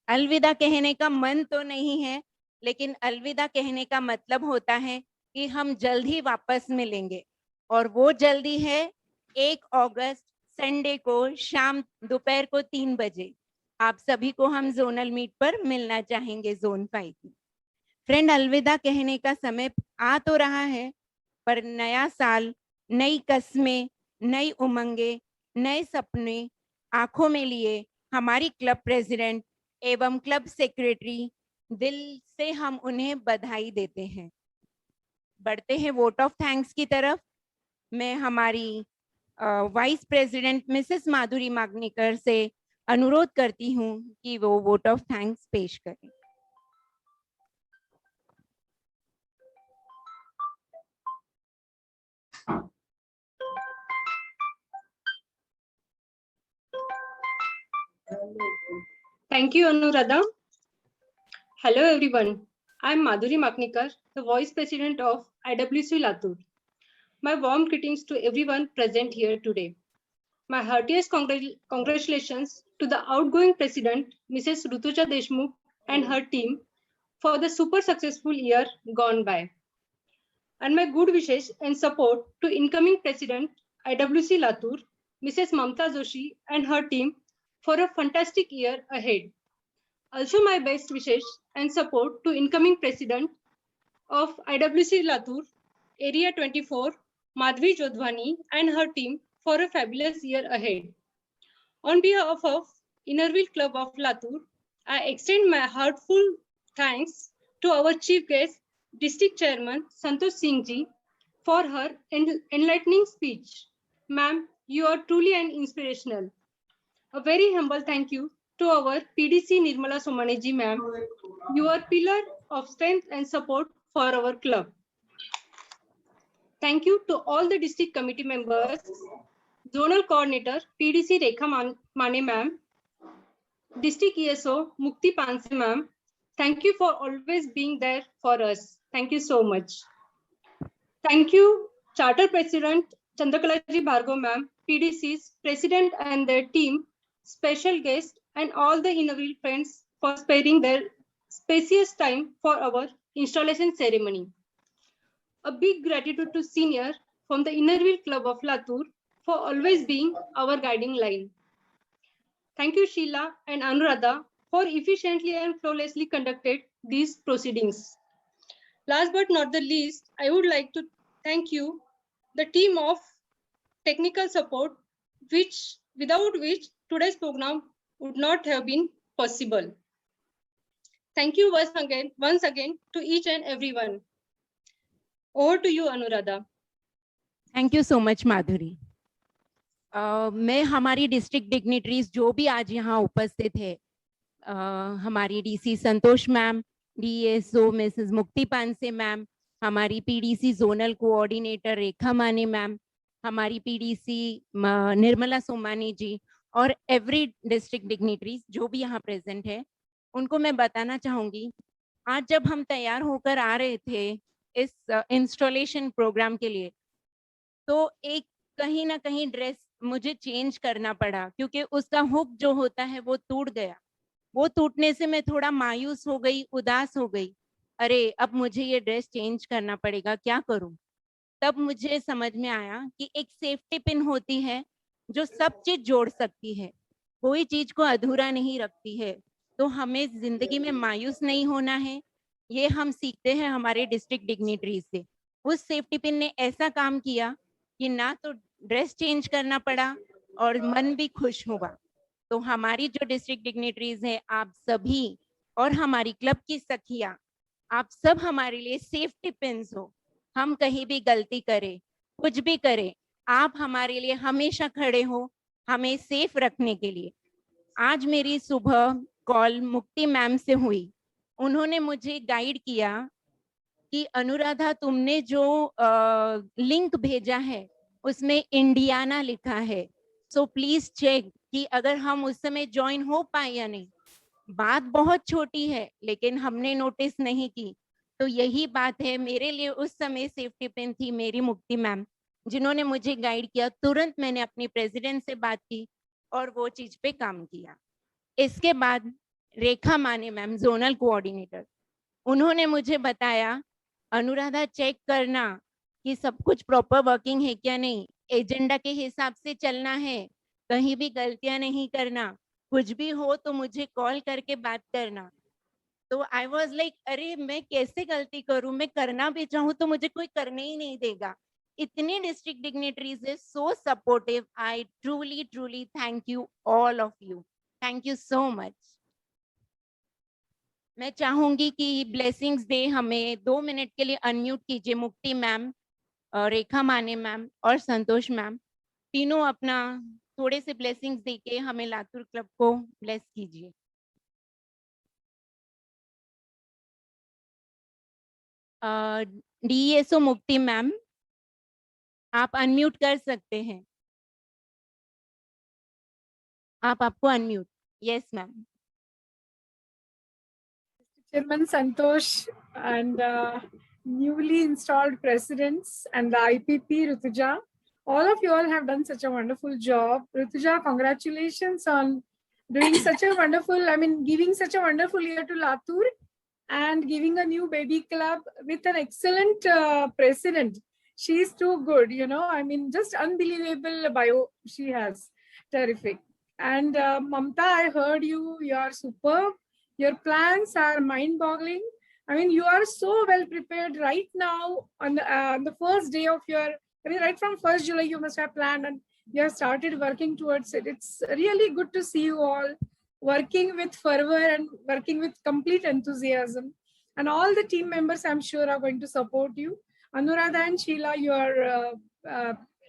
अलविदा कहने का मन तो नहीं है, लेकिन अलविदा कहने का मतलब होता है कि हम जल्द ही वापस मिलेंगे, और वो जल्दी है 1 अगस्त संडे को शाम दोपहर को 3 बजे। आप सभी को हम जोनल मीट पर मिलना चाहेंगे, जोन 5 में। फ्रेंड, अलविदा कहने का समय आ तो रहा है, पर नया साल, नई कस्में, नई उमंगे, नए सपने आंखों में लिए हमारी क्लब प्रेसिडेंट एवं क्लब सेक्रेटरी, दिल से हम उन्हें बधाई देते हैं। बढ़ते हैं वोट ऑफ थैंक्स की तरफ। मैं हमारी वाइस प्रेसिडेंट मिसेस माधुरी मागनीकर से अनुरोध करती हूँ कि वो वोट ऑफ थैंक्स पेश करें। Thank you, Anuradha. Hello, everyone. I'm Madhuri Maknikar, the Vice President of IWC Latur. My warm greetings to everyone present here today. My heartiest congratulations to the outgoing President, Mrs. Rutuja Deshmukh, and her team for the super successful year gone by. And my good wishes and support to incoming President, IWC Latur, Mrs. Mamta Joshi, and her team for a fantastic year ahead. Also, my best wishes and support to incoming President of IWC Latur, Area 24, Madhvi Jodhwani, and her team for a fabulous year ahead. On behalf of Innerville Club of Latur, I extend my heartfelt thanks to our Chief Guest, District Chairman Santosh Singh Ji, for her enlightening speech. Ma'am, you are truly an inspirational. A very humble thank you to our PDC Nirmala Somani Ji, ma'am. You are pillar of strength and support for our club. Thank you to all the district committee members, zonal coordinator PDC Rekha Mane ma'am, district ESO Mukti Panse ma'am. Thank you for always being there for us. Thank you so much. Thank you, Charter President Chandrakalaji Bhargav ma'am, PDC's president and their team, special guests, and all the Innerville friends for sparing their spacious time for our installation ceremony. A big gratitude to senior from the Innerville Club of Latur for always being our guiding line. Thank you, Sheila and Anuradha, for efficiently and flawlessly conducted these proceedings. Last but not the least, I would like to thank you, the team of technical support, which without which today's program would not have been possible. Thank you once again to each and everyone. Over to you, Anuradha. Thank you so much Madhuri. मैं हमारी district dignitaries जो भी आज यहाँ उपस्थित है, हमारी DC संतोष ma'am, DSO Mrs Mukti Panse ma'am, हमारी पीडीसी जोनल कोऑर्डिनेटर रेखा माने मैम, हमारी पीडीसी निर्मला सोमानी जी और एवरी डिस्ट्रिक्ट डिग्निटरीज जो भी यहाँ प्रेजेंट है, उनको मैं बताना चाहूंगी, आज जब हम तैयार होकर आ रहे थे इस इंस्टॉलेशन प्रोग्राम के लिए, तो एक कहीं ना कहीं ड्रेस मुझे चेंज करना पड़ा क्योंकि उसका हुक जो होता है वो टूट गया। वो टूटने से मैं थोड़ा मायूस हो गई, उदास हो गई। अरे अब मुझे ये ड्रेस चेंज करना पड़ेगा, क्या करूं? तब मुझे समझ में आया कि एक सेफ्टी पिन होती है जो सब चीज जोड़ सकती है, कोई चीज को अधूरा नहीं रखती है। तो हमें जिंदगी में मायूस नहीं होना है, ये हम सीखते हैं हमारे डिस्ट्रिक्ट डिग्निटरीज से। उस सेफ्टी पिन ने ऐसा काम किया कि ना तो ड्रेस चेंज करना पड़ा और मन भी खुश हुआ। तो हमारी जो डिस्ट्रिक्ट डिग्निटरीज है, आप सभी और हमारी क्लब की सखियां, आप सब हमारे लिए सेफ्टी पिन्स हो। हम कहीं भी गलती करें, कुछ भी करें, आप हमारे लिए हमेशा खड़े हो हमें सेफ रखने के लिए। आज मेरी सुबह कॉल मुक्ति मैम से हुई, उन्होंने मुझे गाइड किया कि अनुराधा तुमने जो लिंक भेजा है उसमें इंडियाना लिखा है, सो प्लीज चेक कि अगर हम उस समय ज्वाइन हो पाए या नहीं। बात बहुत छोटी है लेकिन हमने नोटिस नहीं की। तो यही बात है, मेरे लिए उस समय सेफ्टी पिन थी मेरी मुक्ति मैम, जिन्होंने मुझे गाइड किया। तुरंत मैंने अपनी प्रेसिडेंट से बात की और वो चीज पे काम किया। इसके बाद रेखा माने मैम, जोनल कोऑर्डिनेटर, उन्होंने मुझे बताया अनुराधा चेक करना कि सब कुछ प्रॉपर वर्किंग है क्या नहीं, एजेंडा के हिसाब से चलना है, कहीं भी गलतियां नहीं करना, कुछ भी हो तो मुझे कॉल करके बात करना। तो आई वॉज लाइक अरे मैं कैसे गलती करूं, मैं करना भी चाहूं तो मुझे कोई करने ही नहीं देगा। इतनी डिस्ट्रिक्ट डिग्निटरीज है, so supportive. I truly thank you all of you, thank you so much. मैं चाहूंगी कि ब्लेसिंग्स दे हमें 2 मिनट के लिए अनम्यूट कीजिए मुक्ति मैम, रेखा माने मैम और संतोष मैम, तीनों अपना थोड़े से ब्लेसिंग्स देके हमें लातूर क्लब को ब्लेस कीजिए। डीएसओ मुक्ति मैम, आप अनम्यूट कर सकते हैं, आपको unmute. Yes ma'am. Chairman Santosh and newly installed presidents and the IPP Rutuja, all of you all have done such a wonderful job. Rutuja, congratulations on doing such a wonderful, giving such a wonderful year to Latur and giving a new baby club with an excellent president. She's too good, just unbelievable bio she has. Terrific. And Mamta, I heard you are superb. Your plans are mind-boggling. You are so well prepared right now on the first day of your, right from 1st July, you must have planned and you have started working towards it. It's really good to see you all working with fervor and working with complete enthusiasm. And all the team members, I'm sure, are going to support you. Anuradha and Sheila, your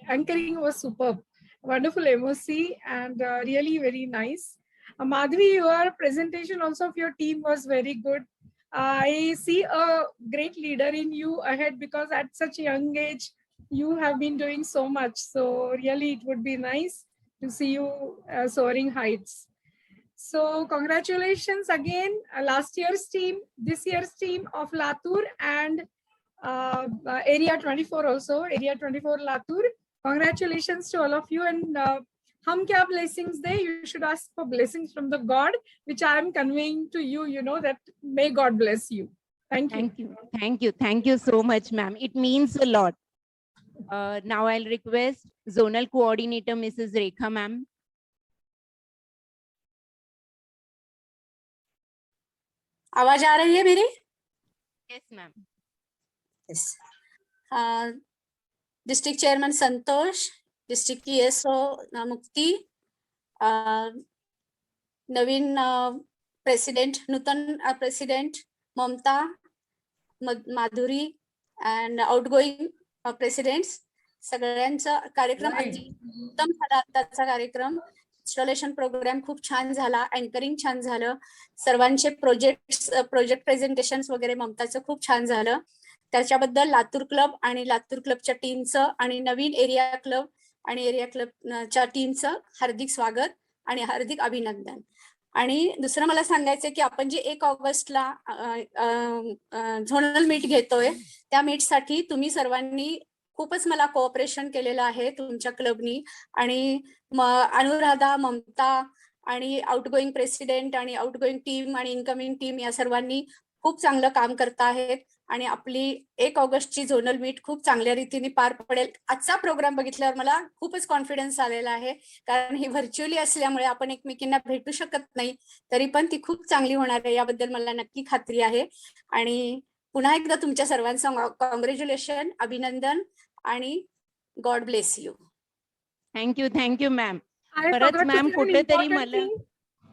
anchoring was superb. Wonderful MOC and really very nice. Madhvi, your presentation also of your team was very good. I see a great leader in you ahead because at such a young age, you have been doing so much. So really, it would be nice to see you soaring heights. So congratulations again, last year's team, this year's team of Latur and Area 24 also, Area 24 Latur. Congratulations to all of you and hum kya blessings de, you should ask for blessings from the God, which I am conveying to you, that may God bless you. Thank you. Thank you so much, ma'am. It means a lot. Now I'll request Zonal Coordinator, Mrs. Rekha, ma'am. आवाज आ रही है मेरी? Yes, ma'am. Yes. District chairman Santosh, district ESO Mukti, नवीन president, नूतन president Mamta, Madhuri and outgoing presidents, सगळ्यांचा कार्यक्रम उत्तम झाला. आताचा कार्यक्रम इन्स्टॉलेशन प्रोग्राम खूप छान झाला, अँकरिंग छान झालं, सर्वांचे प्रोजेक्ट प्रेझेंटेशन वगैरे ममताचं खूप छान झालं. त्याच्याबद्दल लातूर क्लब आणि लातूर क्लबच्या टीमचं आणि नवीन एरिया क्लब आणि एरिया क्लबच्या टीमचं हार्दिक स्वागत आणि हार्दिक अभिनंदन. आणि दुसरं मला सांगायचं की आपण जे 1 ऑगस्टला झोनल मीट घेतोय, त्या मीटसाठी तुम्ही सर्वांनी खूपच मला कोऑपरेशन केलेलं आहे तुमच्या क्लबनी. आणि अनुराधा, ममता आणि आउटगोईंग प्रेसिडेंट आणि आउटगोईंग टीम आणि इनकमिंग टीम या सर्वांनी खूप चांगलं काम करत आहेत. आणि आपली 1 ऑगस्टची झोनल मीट खूप चांगल्या रीतीने पार पडेल. आजचा प्रोग्राम बघितल्यावर मला खूपच कॉन्फिडन्स आलेला आहे, कारण ही व्हर्च्युअली असल्यामुळे आपण एकमेकींना भेटू शकत नाही, तरी पण ती खूप चांगली होणार आहे याबद्दल मला नक्की खात्री आहे. आणि पुन्हा एकदा तुमच्या सर्वांचं कॉंग्रॅच्युलेशन, अभिनंदन आणि God bless you. Thank you ma'am. I परत forgot to ma'am say an कुठेतरी important मला thing.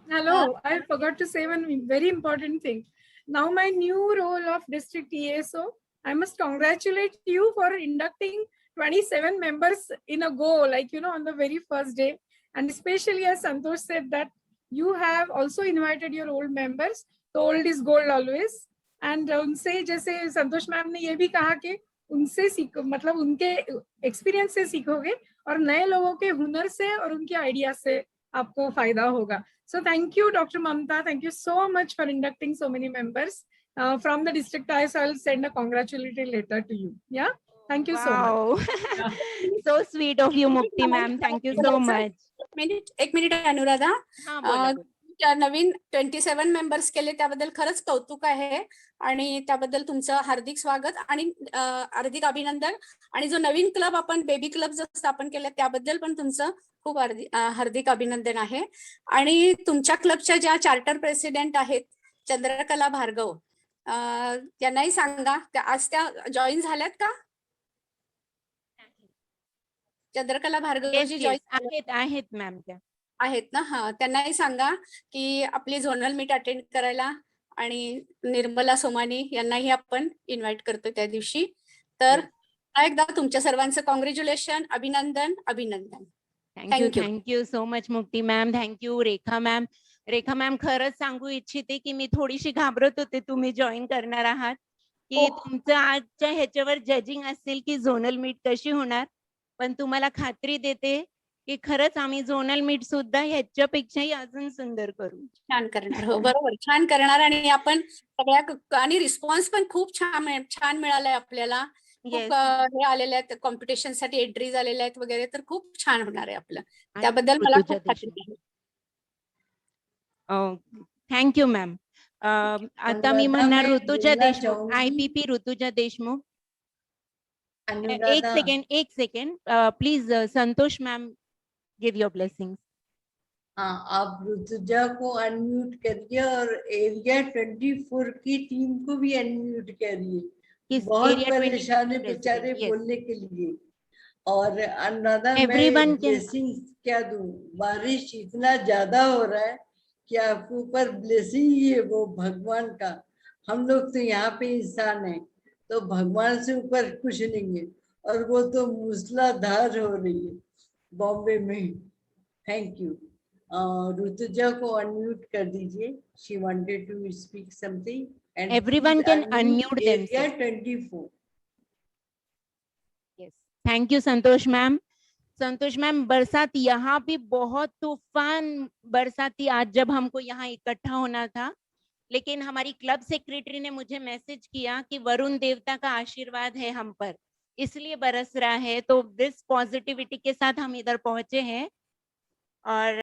Hello, I forgot to say one very important thing. Now my new role of district ESO, I must congratulate you for inducting 27 members in a go, like, on the very first day. And especially as Santosh said that you have also invited your old members. So old is gold always. And उनसे जैसे संतोष ma'am ने ये भी कहा कि उनसे सीखो, मतलब उनके एक्सपीरियंस से सीखोगे और नए लोगों के हुनर से और उनके आइडिया से आपको फायदा होगा. So thank you, Dr. Mamta. Thank you so much for inducting so many members. From the district, I'll send a congratulatory letter to you. Yeah. Thank you so much. Wow. So sweet of you, Mukti ma'am. Thank you so much. एक minute Anuradha. हा, बोला. नवीन 27 members केले त्याबद्दल खरंच कौतुक आहे आणि त्याबद्दल तुमचं हार्दिक स्वागत आणि हार्दिक अभिनंदन. आणि जो नवीन क्लब आपण बेबी क्लब जो स्थापन केला त्याबद्दल पण तुमचं खूप हार्दिक अभिनंदन आहे. आणि तुमच्या क्लबच्या ज्या चार्टर प्रेसिडेंट आहेत चंद्रकला भार्गव, त्यांनाही सांगा, आज त्या जॉईन झाल्यात का? चंद्रकला भार्गवजी जॉईन आहेत मॅम त्या आहेत ना. हा, त्यांनाही सांगा की आपली झोनल मीट अटेंड करायला. आणि निर्मला सोमानी यांनाही आपण इन्व्हाइट करतो त्या दिवशी. तर एकदा तुमच्या सर्वांचं कॉंग्रॅच्युलेशन, अभिनंदन. थँक्यू सो मच मुक्ती मॅम. थँक्यू रेखा मॅम. रेखा मॅम, खरंच सांगू इच्छिते की मी थोडीशी घाबरत होते तुम्ही जॉईन करणार आहात, की तुमचं आजच्या ह्याच्यावर जजिंग असेल की झोनल मीट कशी होणार. पण तुम्हाला खात्री देते की खरंच आम्ही झोनल मीट सुद्धा ह्याच्यापेक्षाही अजून सुंदर करू. छान करणार. हो, बरोबर, छान करणार. आणि आपण सगळ्या आणि रिस्पॉन्स पण खूप छान मिळालाय आपल्याला. खूप हे आलेले आहेत कॉम्पिटिशन साठी, एंट्रीज आलेल्या आहेत वगैरे, तर खूप छान होणार आहे आपलं. त्याबद्दल मला खूप खात्री आहे. Thank you ma'am. आता मी म्हणणार ऋतुजा देशमुख, IPP ऋतुजा देशमुख. एक second please. Santosh ma'am, give your blessings. हाँ, आप ऋतुजा को अनम्यूट करिए और एरिया 24 की टीम को भी अनम्यूट करिए. बहुत परेशान है बेचारे बोलने के लिए. और अनुराधा, मैं ब्लेसिंग्स क्या दूं? बारिश इतना ज्यादा हो रहा है कि आपके ऊपर ब्लेसिंग ही है वो भगवान का. हम लोग तो यहाँ पे इंसान है, तो भगवान से ऊपर कुछ नहीं है. और वो तो मूसलाधार हो रही है बॉम्बे में. Thank you. ऋतुजा को अनम्यूट कर दीजिए. She wanted to speak something. And everyone can unmute themselves. 24. Yes, thank you Santosh ma'am. Santosh ma'am, बरसात यहाँ भी बहुत तूफान बरसात थी आज जब हमको यहाँ इकट्ठा होना था. लेकिन हमारी क्लब सेक्रेटरी ने मुझे मैसेज किया कि वरुण देवता का आशीर्वाद है हम पर, इसलिए बरस रहा है. तो दिस पॉजिटिविटी के साथ हम इधर पहुंचे हैं. और